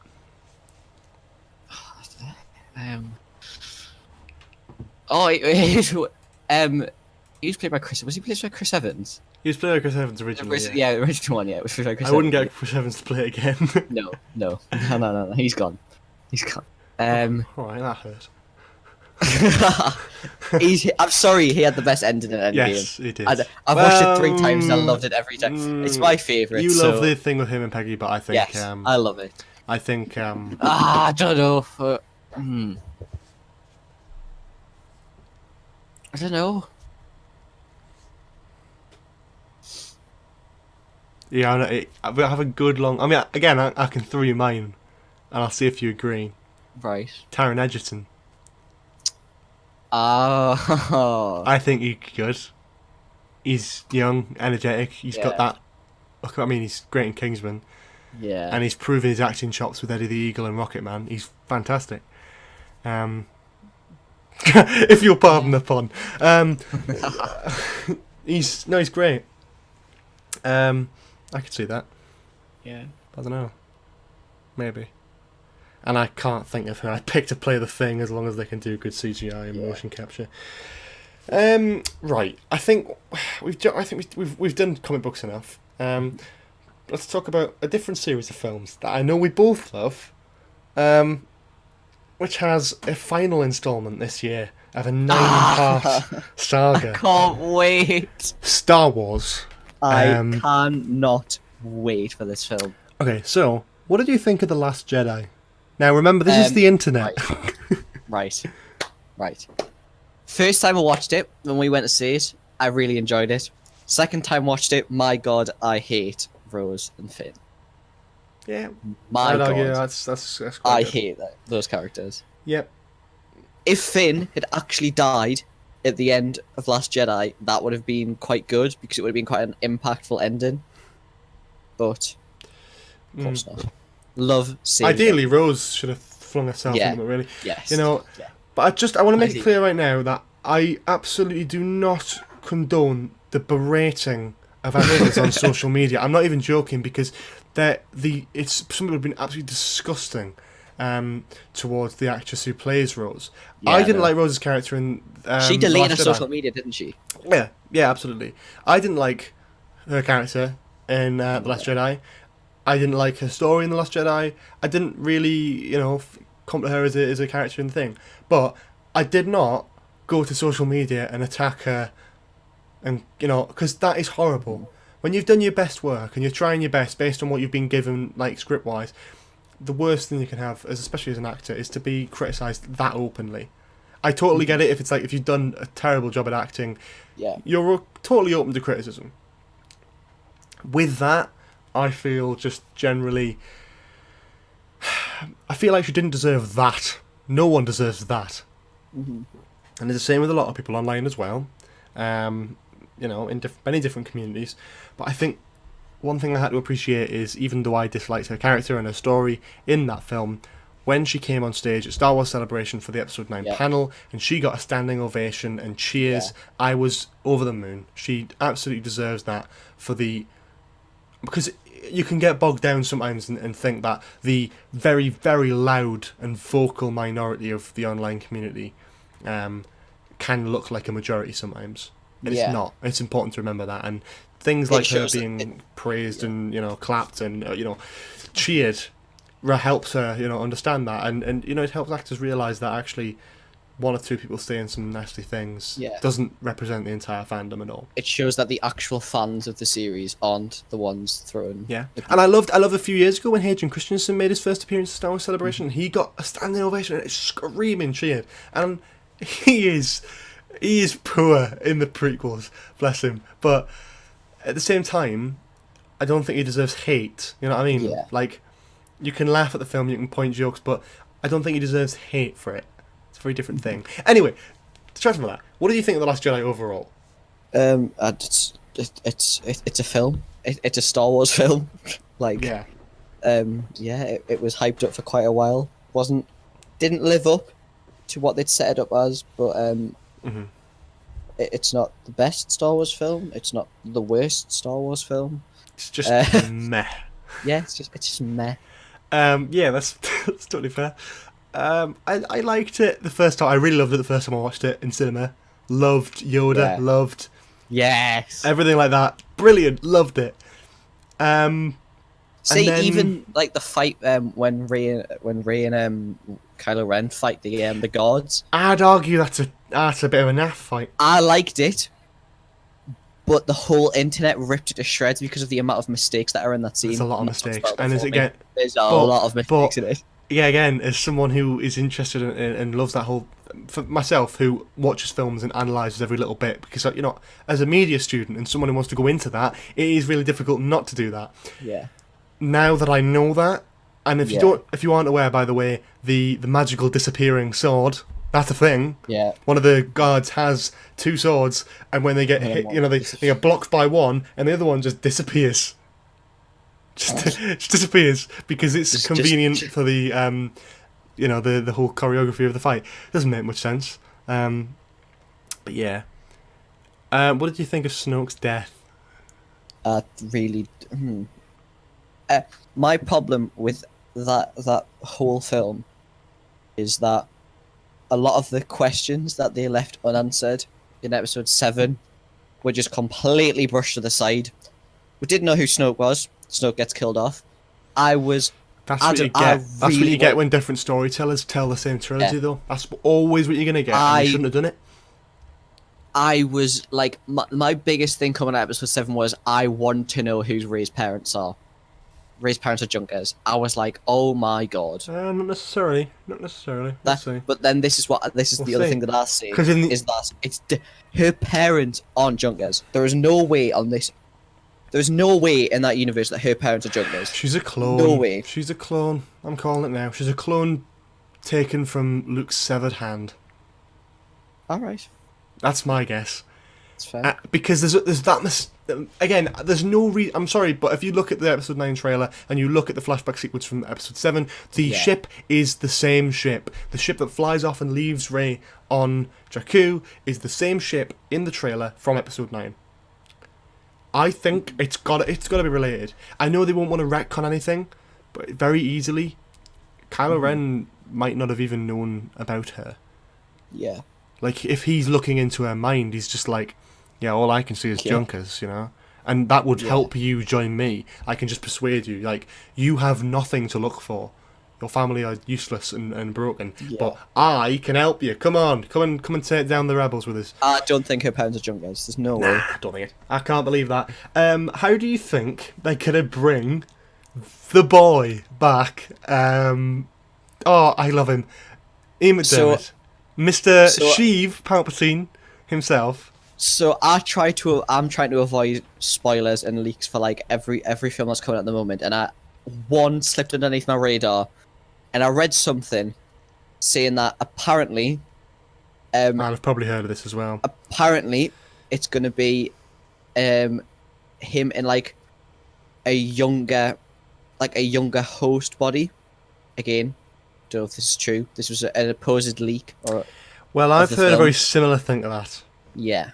He was played by Chris. Was he played by Chris Evans? He was played by Chris Evans originally. Yeah, the original one. Yeah, it was played by Chris I wouldn't Evans. get Chris Evans to play it again. No. He's gone. He's gone. Alright, that hurt. I'm sorry, he had the best ending in Endgame. Yes, he did. I've watched it 3 times and I loved it every time. It's my favourite. You love the thing with him and Peggy, but I think Yes, I love it. I think I don't know. I don't know. yeah, I have a good long. I mean, again, I can throw you mine, and I'll see if you agree. Right. Taron Egerton. Oh. I think he could. He's young, energetic. He's got Yeah. that. I mean, he's great in Kingsman, Yeah. and he's proven his acting chops with Eddie the Eagle and Rocket Man. He's fantastic. If you'll pardon the pun. He's great. I could see that. Yeah. I don't know. Maybe. And I can't think of who I picked to play the Thing as long as they can do good CGI and motion capture. Right. I think we've done comic books enough. Let's talk about a different series of films that I know we both love, which has a final installment this year of a 9-part saga. Can't wait. Star Wars. I cannot wait for this film. Okay, so what did you think of The Last Jedi? Now remember, this is the internet. Right. First time I watched it, when we went to see it, I really enjoyed it. Second time watched it, my god, I hate Rose and Finn. Yeah, My I'd god, argue that's quite I good. hate those characters. Yep. If Finn had actually died at the end of Last Jedi, that would have been quite good, because it would have been quite an impactful ending. But, of course not. Love seeing Ideally, Rose should have flung herself Yeah. into it, really. Yes. You know, Yeah. but I want to make it Ideally. clear right now that I absolutely do not condone the berating of actors on social media. I'm not even joking, because some people have been absolutely disgusting towards the actress who plays Rose. Yeah, I didn't no. like Rose's character in She The deleted her Last Jedi. social media, didn't she? Yeah, absolutely. I didn't like her character in The Last Jedi. I didn't like her story in The Last Jedi. I didn't really, come to her as a character in the thing. But I did not go to social media and attack her, and because that is horrible. When you've done your best work and you're trying your best based on what you've been given, like script-wise, the worst thing you can have, especially as an actor, is to be criticised that openly. I totally get it if you've done a terrible job at acting. Yeah. You're totally open to criticism. With that, I feel just generally I feel like she didn't deserve that. No one deserves that. Mm-hmm. And it's the same with a lot of people online as well. In many different communities. But I think one thing I had to appreciate is, even though I disliked her character and her story in that film, when she came on stage at Star Wars Celebration for the Episode 9 panel, and she got a standing ovation and cheers, I was over the moon. She absolutely deserves that because you can get bogged down sometimes and think that the very, very loud and vocal minority of the online community can look like a majority sometimes. And it's not. It's important to remember that. And things like her being praised and, clapped and, cheered helps her, understand that. And it helps actors realise that actually one or two people saying some nasty things doesn't represent the entire fandom at all. It shows that the actual fans of the series aren't the ones throwing... Yeah. And I loved a few years ago when Hayden Christensen made his first appearance at Star Wars Celebration, and he got a standing ovation and it's screaming cheered. And he is poor in the prequels, bless him. But at the same time, I don't think he deserves hate. You know what I mean? Yeah. Like, you can laugh at the film, you can point jokes, but I don't think he deserves hate for it. It's a very different thing. Anyway, distract from that. What do you think of The Last Jedi overall? It's a film. It's a Star Wars film. It was hyped up for quite a while. Didn't live up to what they'd set it up as, but it's not the best Star Wars film. It's not the worst Star Wars film. It's just meh. Yeah, it's just meh. That's totally fair. I liked it the first time. I really loved it the first time I watched it in cinema. Loved Yoda. Loved everything like that. Brilliant. Loved it. Even like the fight when Rey and Kylo Ren fight the guards. I'd argue that's a bit of a naff fight. I liked it, but the whole internet ripped it to shreds because of the amount of mistakes that are in that scene. There's a lot of mistakes, and there's a lot of mistakes in it. Yeah, again, as someone who is interested in and loves that whole, for myself, who watches films and analyses every little bit, because as a media student and someone who wants to go into that, it is really difficult not to do that. Yeah. Now that I know that, and if you aren't aware, by the way, the magical disappearing sword, that's a thing. Yeah. One of the guards has two swords, and when they get hit, they get blocked by one, and the other one just disappears. Just disappears because it's convenient for the the whole choreography of the fight. Doesn't make much sense. But yeah. What did you think of Snoke's death? My problem with that whole film is that a lot of the questions that they left unanswered in episode 7 were just completely brushed to the side. We didn't know who Snoke was. Snoke gets killed off. That's what you get. That's what you get when different storytellers tell the same trilogy, though. That's always what you're going to get. And you shouldn't have done it. I was like, my biggest thing coming out of episode 7 was I want to know who Rey's parents are. Rey's parents are Junkers. I was like, oh my god. Not necessarily. Let's see. But then this is the other thing that I see is that her parents aren't Junkers. There is no way on this. There's no way in that universe that her parents are Junkers. She's a clone. No way. She's a clone. I'm calling it now. She's a clone taken from Luke's severed hand. All right. That's my guess. That's fair. Because there's that again, there's no reason. I'm sorry, but if you look at the episode 9 trailer and you look at the flashback sequence from episode 7, the ship is the same ship. The ship that flies off and leaves Rey on Jakku is the same ship in the trailer from episode 9. I think it's got to be related. I know they won't want to retcon anything, but very easily, Kylo Ren might not have even known about her. Yeah. Like, if he's looking into her mind, he's just like, yeah, all I can see is Junkers, And that would help you join me. I can just persuade you. Like, you have nothing to look for. Your family are useless and broken. Yeah. But I can help you. Come on. Come and take down the rebels with us. I don't think her parents are Junkers. There's no way. I don't think it. I can't believe that. How do you think they could bring the boy back? I love him. Ian McDermott. Mr. Sheev Palpatine himself. So I'm trying to avoid spoilers and leaks for like every film that's coming out at the moment, and one slipped underneath my radar and I read something saying that apparently, I've probably heard of this as well. apparently it's going to be him in like a younger host body. Again, don't know if this is true. This was an supposed leak. Well, I've the heard a film. very similar thing to that. Yeah,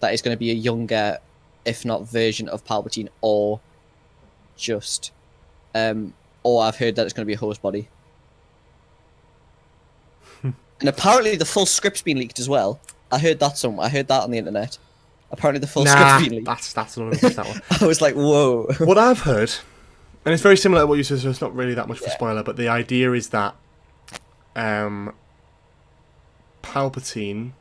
that is going to be a younger, if not version of Palpatine, or just, or I've heard that it's going to be a host body. And apparently the full script's been leaked as well. I heard that I heard that on the internet. Apparently the full script's been leaked. That's not that one. I was like, whoa. What I've heard, and it's very similar to what you said, so it's not really that much of a spoiler, but the idea is that Palpatine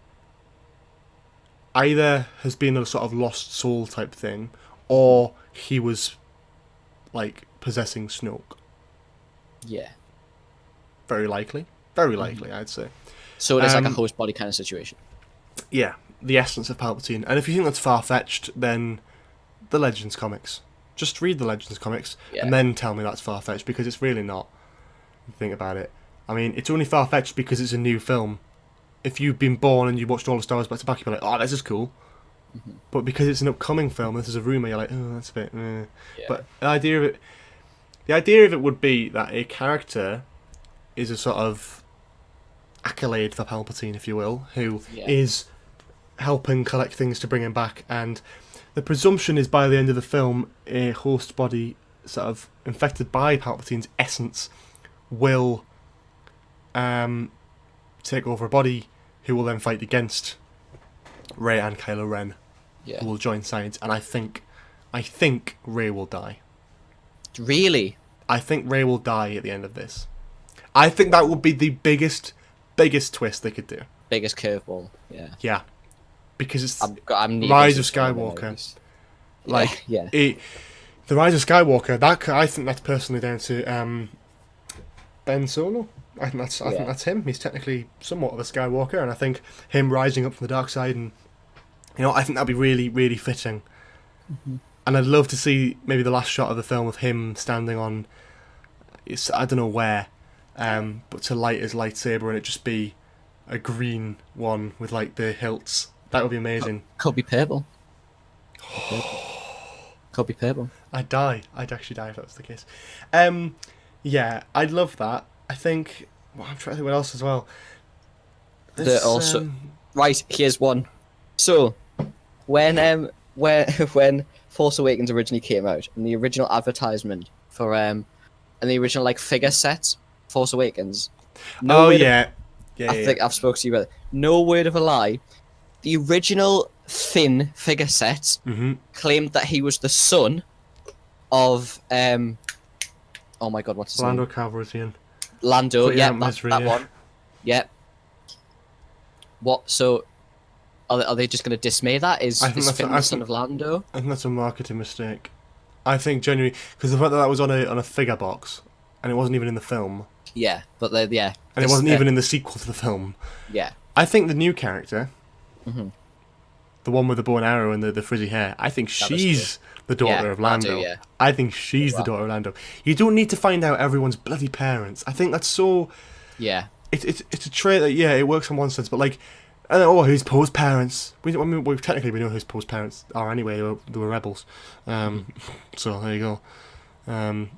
either has been a sort of lost soul type thing, or he was like possessing Snoke. Yeah. Very likely, I'd say. So it is like a host body kind of situation. Yeah, the essence of Palpatine. And if you think that's far-fetched, then the Legends comics. Just read the Legends comics, and then tell me that's far-fetched, because it's really not. Think about it. I mean, it's only far-fetched because it's a new film. If you've been born and you watched all the Star Wars back to back, you'd be like, oh, this is cool. Mm-hmm. But because it's an upcoming film, this is a rumour, you're like, oh, that's a bit... Yeah. But the idea of it would be that a character is a sort of accolade for Palpatine, if you will, who is helping collect things to bring him back, and the presumption is by the end of the film a host body sort of infected by Palpatine's essence will take over a body who will then fight against Rey and Kylo Ren, who will join sides, and I think Rey will die. Really? I think Rey will die at the end of this. I think that would be the biggest twist they could do. Biggest curveball. Yeah. Yeah, because it's I'm Rise of Skywalker. Like the Rise of Skywalker. I think that's personally down to Ben Solo. I think that's him. He's technically somewhat of a Skywalker, and I think him rising up from the dark side, and I think that'd be really, really fitting. Mm-hmm. And I'd love to see maybe the last shot of the film of him standing on, I don't know where, but to light his lightsaber and it just be a green one with like the hilts. That would be amazing. Could be purple. Could be purple. I'd die. I'd actually die if that was the case. Yeah, I'd love that. I think. Well, I'm trying to think what else as well. Right, here's one. So, when Force Awakens originally came out, and the original advertisement for and the original like figure set Force Awakens. I think I've spoken to you about it. No word of a lie. The original Finn figure set claimed that he was the son of oh my god, what's his Lando name? Calrissian. Lando, that one. Yeah. What? So, are they just going to dismay that? Is Finn the son of Lando? I think that's a marketing mistake. I think genuinely because the fact that was on a figure box and it wasn't even in the film. Yeah, but and it wasn't even in the sequel to the film. Yeah. I think the new character, the one with the bow and arrow and the frizzy hair, I think she's the daughter of Lando. I think she's the daughter of Lando. You don't need to find out everyone's bloody parents. I think that's so... Yeah. It's a trait that, it works in one sense, but like, who's Poe's parents? Technically we know who's Poe's parents are anyway, they were rebels. So there you go.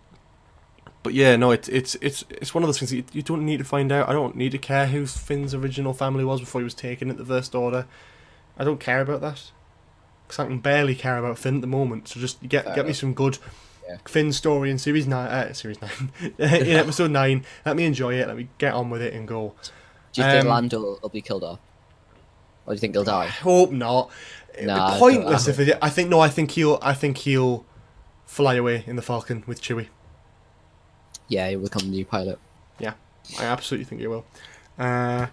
But yeah, no, it's one of those things that you don't need to find out. I don't need to care who Finn's original family was before he was taken at the First Order. I don't care about that. Because I can barely care about Finn at the moment. So just get me some good Finn story in Series 9. In Episode 9. Let me enjoy it. Let me get on with it and go. Do you think Lando will be killed off? Or do you think he'll die? I hope not. Nah, pointless if it. I think he'll fly away in the Falcon with Chewie. Yeah, he will become the new pilot. Yeah, I absolutely think he will. Yeah.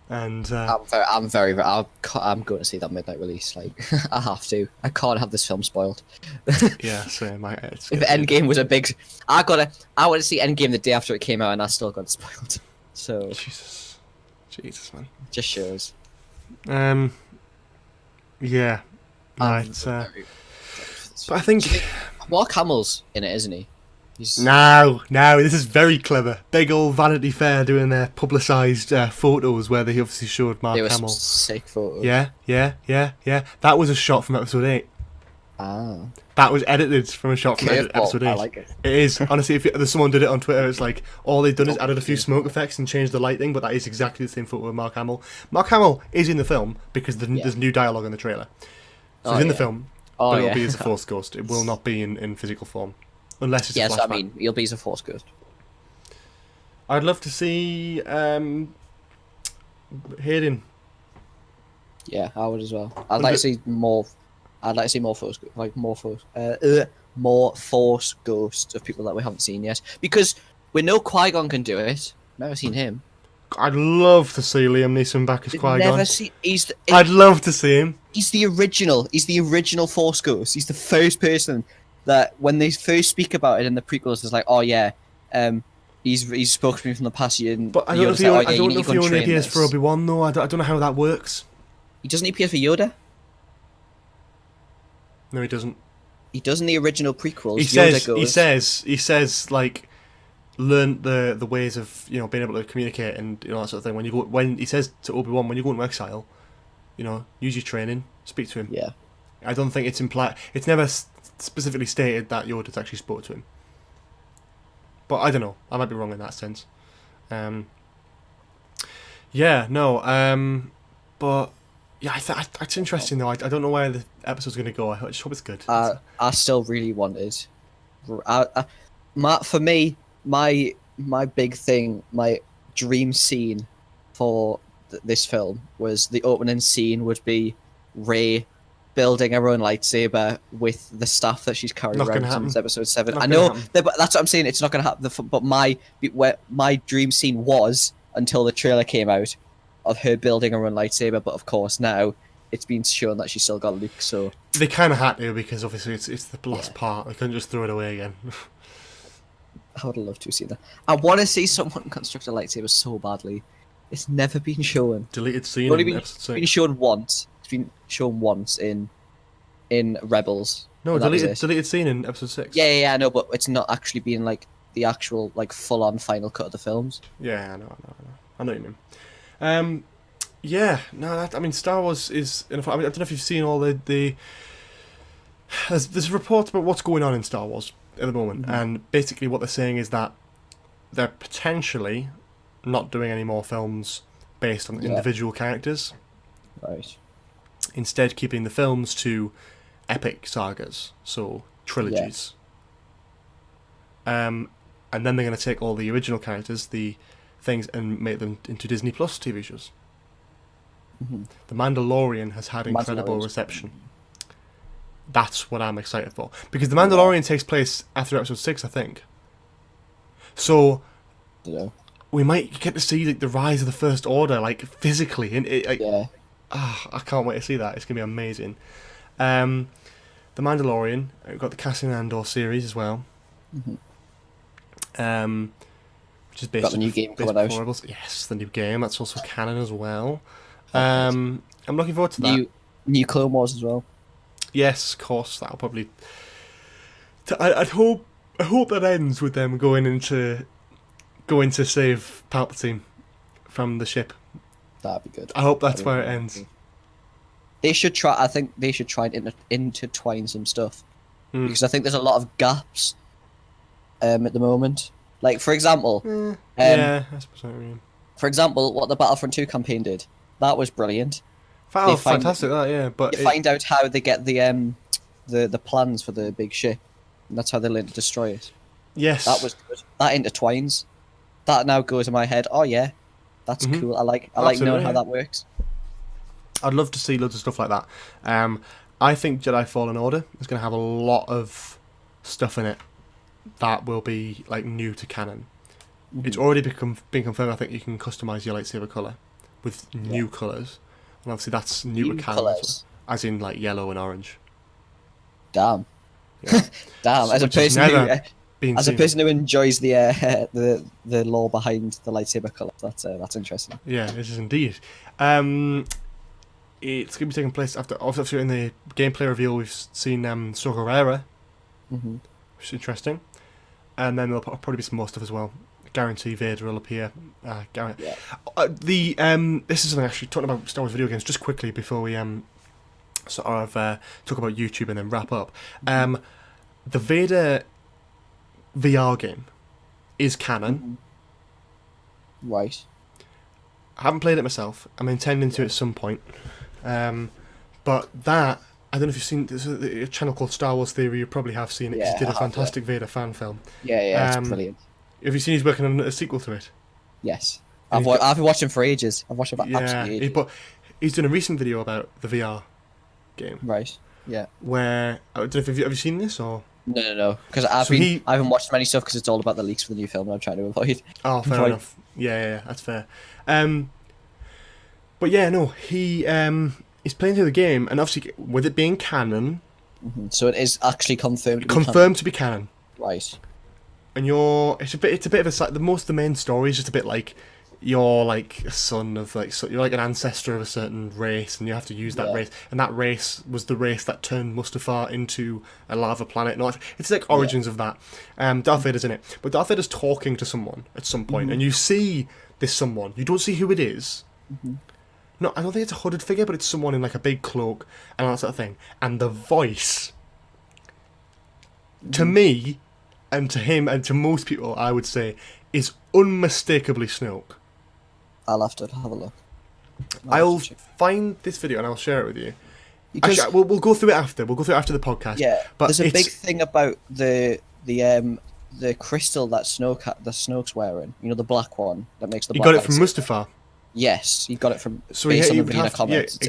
And I'm going to see that midnight release. Like, I have to. I can't have this film spoiled. Yeah, same. If Endgame was a big, I want to see Endgame the day after it came out, and I still got it spoiled. So Jesus, man. Just shows. Yeah. Right. But I think Mark Hamill's in it, isn't he? Now, this is very clever. Big old Vanity Fair doing their publicised photos where they obviously showed Mark They were Hamill. some sick photos. Yeah. That was a shot from episode 8. Ah. That was edited from a shot from episode 8. I like it. It is. Honestly, if someone did it on Twitter, it's like, all they've done is added a few smoke effects and changed the lighting, but that is exactly the same photo of Mark Hamill. Mark Hamill is in the film because there's new dialogue in the trailer. So he's in the film, but it'll be as a Force Ghost. It will not be in physical form. Unless it's a flashback. I mean, he'll be as a Force Ghost. I'd love to see Hayden. Yeah, I would as well. I'd like to see more. I'd like to see more Force, more Force Ghosts of people that we haven't seen yet. Because we know Qui-Gon can do it. Never seen him. I'd love to see Liam Neeson back as Qui-Gon. Never seen. I'd love to see him. He's the original. He's the original Force Ghost. He's the first person that when they first speak about it in the prequels, it's like, oh yeah, he's spoken to me from the past year. But I don't know if he only appears for Obi-Wan though. I don't know how that works. He doesn't appear for Yoda. No, he doesn't. He does in the original prequels. He says like, learn the ways of being able to communicate and that sort of thing. When he says to Obi-Wan, when you go into exile, use your training, speak to him. Yeah. I don't think it's implied. It's never specifically stated that Yoda's actually spoke to him. But I don't know. I might be wrong in that sense. But yeah, it's interesting though. I don't know where the episode's going to go. I just hope it's good. I still really wanted. For me, my big thing, my dream scene for this film was the opening scene would be Rey building her own lightsaber with the staff that she's carrying around since episode 7. I know, but that's what I'm saying. It's not going to happen. But my dream scene was until the trailer came out of her building her own lightsaber. But of course now it's been shown that she's still got Luke. So they kind of had to because obviously it's the last part. They couldn't just throw it away again. I would love to see that. I want to see someone construct a lightsaber so badly. It's never been shown. Deleted scene in episode 6. It's been shown once. It's been shown once in Rebels. No, deleted scene in episode 6. Yeah, I know, but it's not actually being like the actual like full-on final cut of the films. Yeah, I know what you mean. Star Wars is. I don't know if you've seen all the. There's reports about what's going on in Star Wars at the moment, and basically what they're saying is that they're potentially not doing any more films based on individual characters. Right. Instead, keeping the films to epic sagas, so trilogies. And then they're going to take all the original characters, the things, and make them into Disney Plus TV shows. Mm-hmm. The Mandalorian has had incredible reception. That's what I'm excited for. Because The Mandalorian takes place after episode 6, I think. So, we might get to see the rise of the First Order, physically. And I can't wait to see that. It's going to be amazing. The Mandalorian, we've got the Cassian Andor series as well. Mm-hmm. Which is based got the new game coming out. Yes, the new game. That's also canon as well. I'm looking forward to that. New Clone Wars as well. Yes, of course. That'll probably. I hope that ends with them going to save Palpatine from the ship. That'd be good. I hope that's where it ends. They should try. I think they should try and intertwine some stuff because I think there's a lot of gaps at the moment. Like for example, I suppose I mean. For example, what the Battlefront 2 campaign did, that was brilliant. That was fantastic. But you find out how they get the plans for the big ship, and that's how they learn to destroy it. Yes, that was good. That intertwines. That now goes in my head. Oh yeah, that's cool. I like knowing how that works. I'd love to see loads of stuff like that. I think Jedi Fallen Order is going to have a lot of stuff in it that will be new to canon. Mm-hmm. It's already been confirmed. I think you can customize your lightsaber color with new colors, and obviously that's new to canon, as in yellow and orange. Damn, damn! As a person who enjoys the lore behind the lightsaber color, that's interesting. Yeah, it is indeed. It's going to be taking place after in the gameplay reveal. We've seen Saw Gerrera, which is interesting. and then there'll probably be some more stuff as well. Guarantee Vader will appear. Yeah. This is something actually talking about Star Wars video games just quickly before we sort of talk about YouTube and then wrap up. The Vader VR game is canon. Right. I haven't played it myself. I'm intending to at some point. But that, I don't know if you've seen, there's a channel called Star Wars Theory. You probably have seen it. Yeah, He did a I have, fantastic Vader fan film. Yeah, it's brilliant. Have you seen he's working on a sequel to it? Yes. And I've been watching for ages. I've watched it for Yeah, absolutely ages. but he's done a recent video about the VR game. Right. Yeah. Where, I don't know if have you seen this or? No. Because I haven't watched many stuff because it's all about the leaks for the new film, and I'm trying to avoid. Oh, fair enough. Yeah, that's fair. But yeah, no, he's playing through the game, and obviously with it being canon, So it is actually confirmed. confirmed to be canon. Right. And it's a bit of a most of the main story is just a bit like you're like a son of you're like an ancestor of a certain race, and you have to use that race, and that race was the race that turned Mustafar into a lava planet. No, it's like origins of that. Darth Vader's in it, but Darth Vader's talking to someone at some point, and you see this someone. You don't see who it is. No, I don't think it's a hooded figure, but it's someone in like a big cloak and all that sort of thing. And the voice, to me, and to him, and to most people, I would say, is unmistakably Snoke. I'll have to have a look. I'll find this video and I'll share it with you. Because Actually, we'll go through it after. We'll go through it after the podcast. yeah, but there's a big thing about the crystal that Snoke's wearing. You know, the black one that makes the. He black got it from lightsaber. Mustafar. Yes, he got it from. So based on he the would Mina have to, comics. It's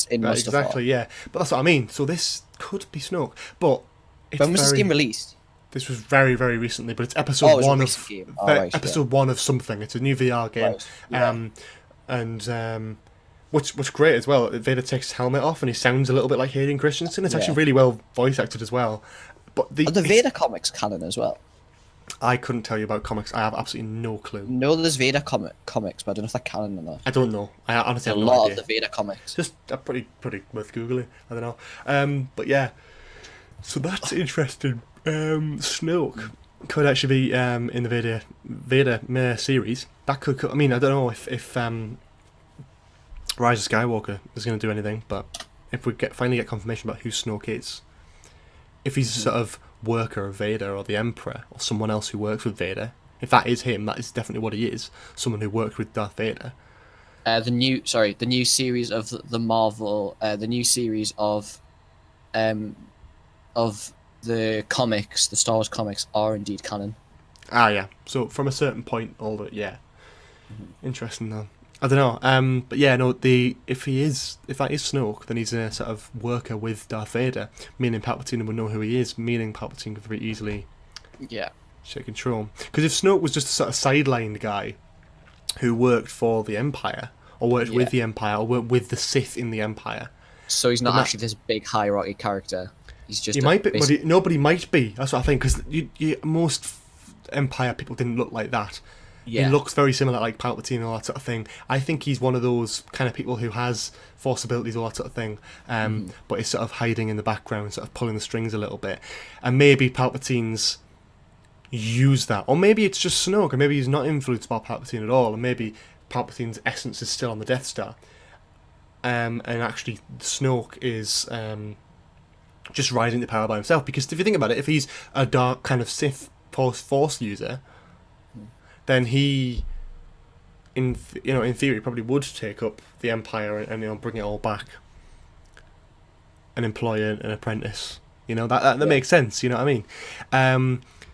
in Mustafar. Exactly, yeah. But that's what I mean. So this could be Snoke, but it's When was this game released? This was very, very recently, but it's episode one of game. episode one of something. It's a new VR game, what's great as well. Vader takes his helmet off and he sounds a little bit like Hayden Christensen. It's actually really well voice acted as well. But Are the Vader comics canon as well? I couldn't tell you about comics. I have absolutely no clue. No, there's Vader comics, but I don't know if they're canon or not. I don't know. I honestly have no lot idea. of the Vader comics. Just pretty worth googling. I don't know. But yeah, so that's interesting. Snoke could actually be in the Vader series. That could. I mean, I don't know if Rise of Skywalker is going to do anything, but if we finally get confirmation about who Snoke is, if he's a sort of worker of Vader or the Emperor or someone else who works with Vader, if that is him, that is definitely what he is. Someone who worked with Darth Vader. The new series of the Marvel, the new series of the comics, the Star Wars comics are indeed canon. Ah, yeah. So from a certain point, all that, yeah. Interesting though. I don't know. But yeah, no. If that is Snoke, then he's a sort of worker with Darth Vader, meaning Palpatine would know who he is, meaning Palpatine could very easily take control. Because if Snoke was just a sort of sidelined guy who worked for the Empire, or worked with the Empire, or worked with the Sith in the Empire, so he's not actually this big hierarchy character. He's just. He might be, but nobody might be. That's what I think. Because most Empire people didn't look like that. Yeah. He looks very similar, like Palpatine and all that sort of thing. I think he's one of those kind of people who has Force abilities, all that sort of thing, but is sort of hiding in the background, sort of pulling the strings a little bit. And maybe Palpatine's used that, or maybe it's just Snoke, or maybe he's not influenced by Palpatine at all, and maybe Palpatine's essence is still on the Death Star, and actually Snoke is just rising to power by himself. Because if you think about it, if he's a dark kind of Sith Force user, then he, in theory, probably would take up the Empire and bring it all back, and employ an apprentice. That makes sense. You know what I mean?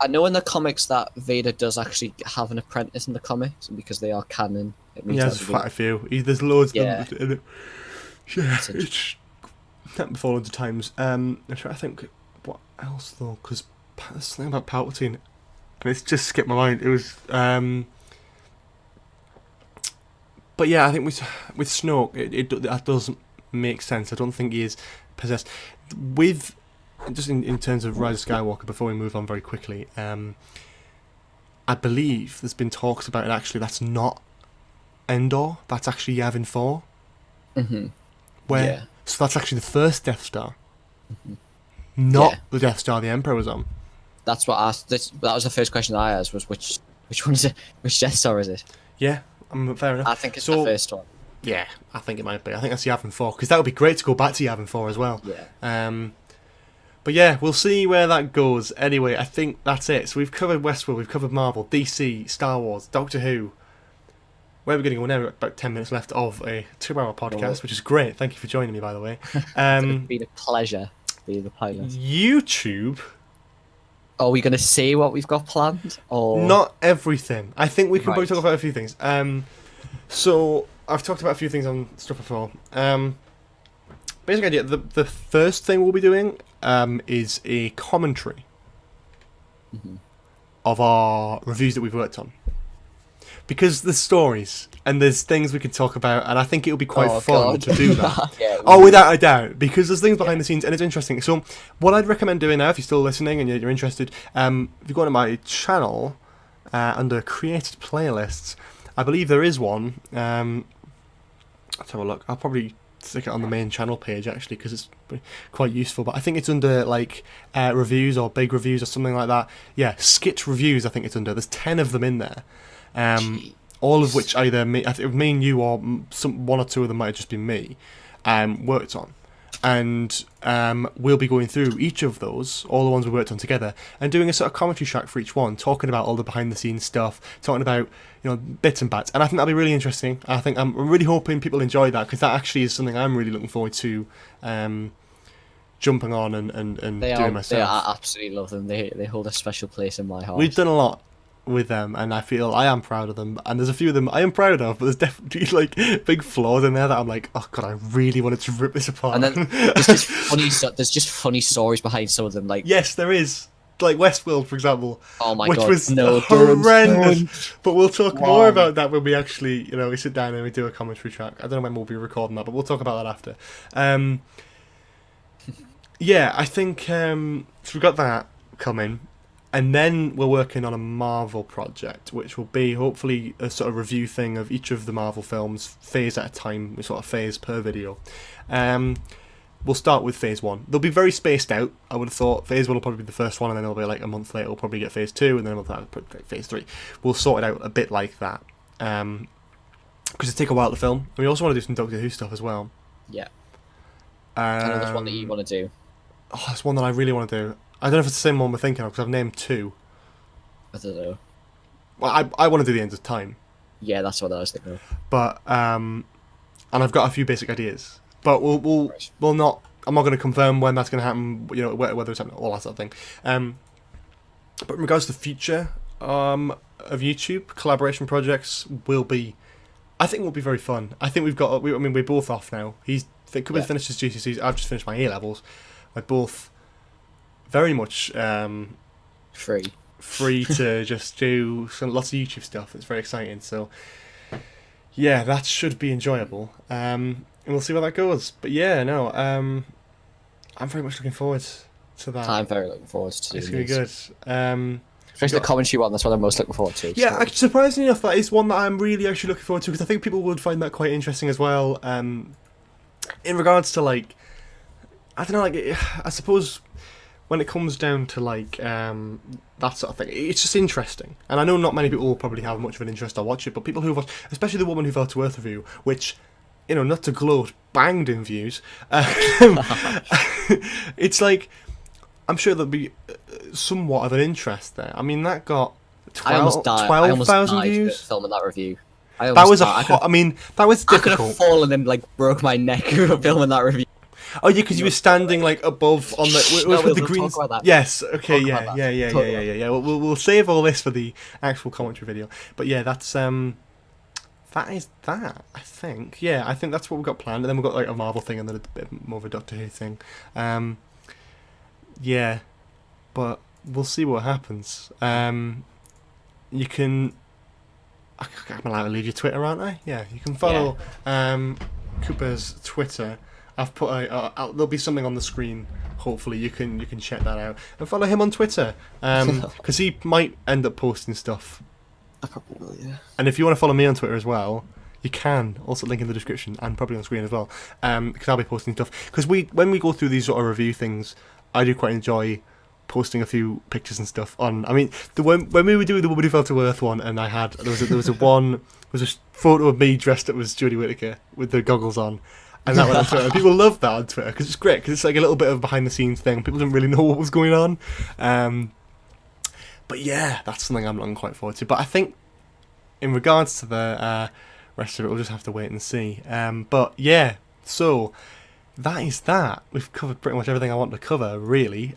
I know in the comics that Vader does actually have an apprentice in the comics, and because they are canon, it means there's quite a few. There's loads of them in it. Yeah, it's not before loads of times. I'm trying to think what else though, because there's something about Palpatine. And it's just skipped my mind. It was, but yeah, I think with Snoke, that doesn't make sense. I don't think he is possessed. With just in terms of Rise of Skywalker, before we move on very quickly, I believe there's been talks about it. Actually, that's not Endor. That's actually Yavin 4. So that's actually the first Death Star, not the Death Star the Emperor was on. that's what I asked. That was the first question I asked, was which one is it? Which Death Star is it? Yeah, fair enough. I think it's the first one. Yeah, I think it might be. I think that's Yavin 4, because that would be great to go back to Yavin 4 as well. Yeah. But yeah, we'll see where that goes. Anyway, I think that's it. So we've covered Westworld, we've covered Marvel, DC, Star Wars, Doctor Who. Where are we going to go now? About 10 minutes left of a 2-hour podcast, which is great. Thank you for joining me, by the way. It's been a pleasure being the pilot. YouTube. Are we going to say what we've got planned? Or Not everything. I think we can probably Right. talk about a few things. So I've talked about a few things on stuff before. Basic idea. The first thing we'll be doing is a commentary of our reviews that we've worked on. Because there's stories and there's things we can talk about, and I think it'll be quite fun God. to do that. Yeah, Without a doubt, because there's things behind the scenes and it's interesting. So, what I'd recommend doing now, if you're still listening and you're interested, if you go to my channel under created playlists, I believe there is one. Let's have a look. I'll probably stick it on the main channel page actually, because it's quite useful. But I think it's under like reviews or big reviews or something like that. Yeah, skit reviews. I think it's under. There's 10 of them in there. All of which either me and you, or one or two of them might have just been me, worked on, and we'll be going through each of those, all the ones we worked on together, and doing a sort of commentary track for each one, talking about all the behind the scenes stuff, talking about bits and bats, and I think that'll be really interesting. I'm really hoping people enjoy that, because that actually is something I'm really looking forward to jumping on and doing myself. I absolutely love them. They hold a special place in my heart. We've done a lot with them, and I feel I am proud of them, and there's a few of them I am proud of, but there's definitely like big flaws in there that I'm like, oh god, I really wanted to rip this apart. And then there's just funny stories behind some of them. Like, yes, there is, like Westworld, for example. Oh my which god, was no, horrendous. don't. But we'll talk more about that when we actually, we sit down and we do a commentary track. I don't know when we'll be recording that, but we'll talk about that after. Yeah, I think so. We've got that coming. And then we're working on a Marvel project, which will be hopefully a sort of review thing of each of the Marvel films, phase at a time, a sort of phase per video. We'll start with phase 1. They'll be very spaced out, I would have thought. Phase 1 will probably be the first one, and then it'll be like a month later, we'll probably get phase 2, and then we'll have phase 3. We'll sort it out a bit like that. Because it take a while to film. And we also want to do some Doctor Who stuff as well. Yeah. I know there's one that you want to do. Oh, that's one that I really want to do. I don't know if it's the same one we're thinking of, because I've named 2. I don't know. Well, I want to do The End of Time. Yeah, that's what I was thinking of. But and I've got a few basic ideas. But we'll not. I'm not going to confirm when that's going to happen. Whether it's happening, all that sort of thing. But in regards to the future of YouTube, collaboration projects will be very fun. I think we've got. We're both off now. Cooper's finished his GCSEs. I've just finished my A levels. We're both very much free to just do lots of YouTube stuff. It's very exciting. So yeah, that should be enjoyable. And we'll see where that goes. But yeah, no, I'm very much looking forward to that. I'm very looking forward to It's doing gonna be these. good. Especially the commentary one. That's what I'm most looking forward to. Yeah, surprisingly enough, that is one that I'm really actually looking forward to, because I think people would find that quite interesting as well. In regards to like, I don't know, like I suppose when it comes down to like that sort of thing, it's just interesting. And I know not many people will probably have much of an interest or watch it, but people who've watched, especially the Woman Who Fell to Earth review, which, not to gloat, banged in views. It's like, I'm sure there'll be somewhat of an interest there. I mean, that got 12,000 views. Filming that review. That was that was difficult. I could have fallen and like broke my neck filming that review. Oh yeah, because you were standing like above on the with the green. Talk about that. Yes. Okay. Yeah. We'll save all this for the actual commentary video. But yeah, that's that is that. I think. Yeah, I think that's what we've got planned. And then we've got like a Marvel thing, and then a bit more of a Doctor Who thing. Yeah, but we'll see what happens. You can. I'm allowed to leave your Twitter, aren't I? Yeah, you can follow Cooper's Twitter. I've put there'll be something on the screen. Hopefully, you can check that out and follow him on Twitter, because he might end up posting stuff. I probably will, yeah. And if you want to follow me on Twitter as well, you can. Also, link in the description and probably on screen as well. Because I'll be posting stuff. Because when we go through these sort of review things, I do quite enjoy posting a few pictures and stuff on. I mean, when we were doing the Woman Who Fell to Earth one, and I had there was a photo of me dressed up as Jodie Whittaker with the goggles on, and that went on Twitter. And people loved that on Twitter because it's great, because it's like a little bit of behind the scenes thing. People didn't really know what was going on, but yeah, that's something I'm looking quite forward to. But I think in regards to the rest of it, we'll just have to wait and see. But yeah, so that is that. We've covered pretty much everything I want to cover, really.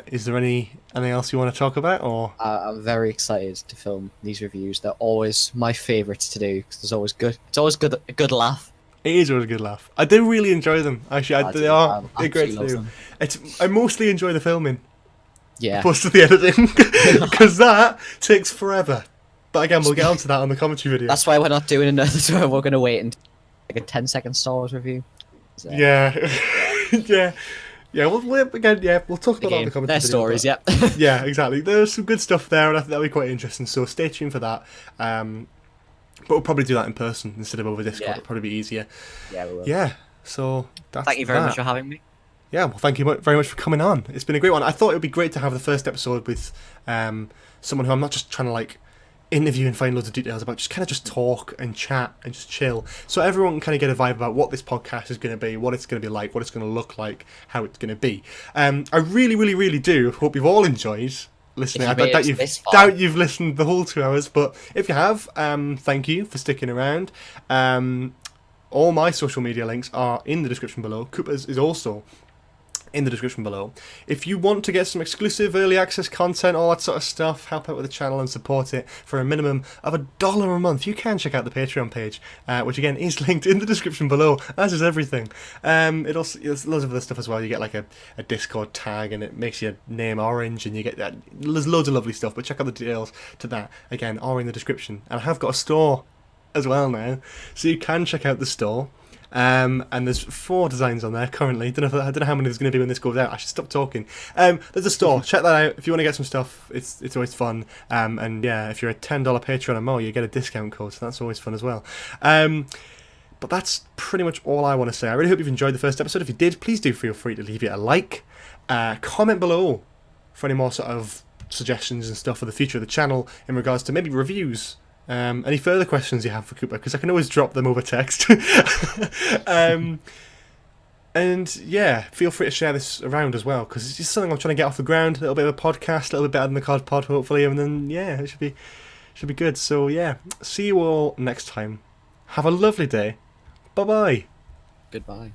Is there anything else you want to talk about, or? I'm very excited to film these reviews. They're always my favourites to do because it's always a good laugh. It is always a good laugh. I do really enjoy them. Actually, they're great to do. I mostly enjoy the filming, opposed to the editing, because that takes forever. But again, we'll get onto that on the commentary video. That's why we're not doing another. So we're going to wait and like a 10-second Star Wars review. So. Yeah, yeah. We'll talk about that on the commentary video. Their stories, but, yeah, exactly. There's some good stuff there, and I think that'll be quite interesting. So stay tuned for that. But we'll probably do that in person instead of over Discord. It'll probably be easier. Yeah, we will. Yeah. So that's Thank you very much for having me. Yeah, well, thank you very much for coming on. It's been a great one. I thought it would be great to have the first episode with someone who I'm not just trying to like interview and find loads of details about, just kind of just talk and chat and just chill, so everyone can kind of get a vibe about what this podcast is going to be, what it's going to be like, what it's going to look like, how it's going to be. I really, really, really do hope you've all enjoyed listening. I doubt you've listened the whole 2 hours, but if you have, thank you for sticking around. All my social media links are in the description below. Cooper's is also in the description below. If you want to get some exclusive early access content, all that sort of stuff, help out with the channel and support it for a minimum of $1 a month, you can check out the Patreon page, which again is linked in the description below, as is everything. It also, there's loads of other stuff as well. You get like a Discord tag, and it makes your name orange, and you get that. There's loads of lovely stuff, but check out the details to that again are in the description. And I have got a store as well now, so you can check out the store. And there's 4 designs on there currently. I don't know how many there's going to be when this goes out. I should stop talking. There's a store. Check that out if you want to get some stuff. It's always fun. And yeah, if you're a $10 Patreon or more, you get a discount code, so that's always fun as well. But that's pretty much all I want to say. I really hope you've enjoyed the first episode. If you did, please do feel free to leave it a like. Comment below for any more sort of suggestions and stuff for the future of the channel in regards to maybe reviews. Any further questions you have for Cooper, because I can always drop them over text. And yeah, feel free to share this around as well, because it's just something I'm trying to get off the ground. A little bit of a podcast, a little bit better than the COD pod, hopefully, and then yeah, it should be good. So yeah, see you all next time. Have a lovely day. Bye bye. Goodbye.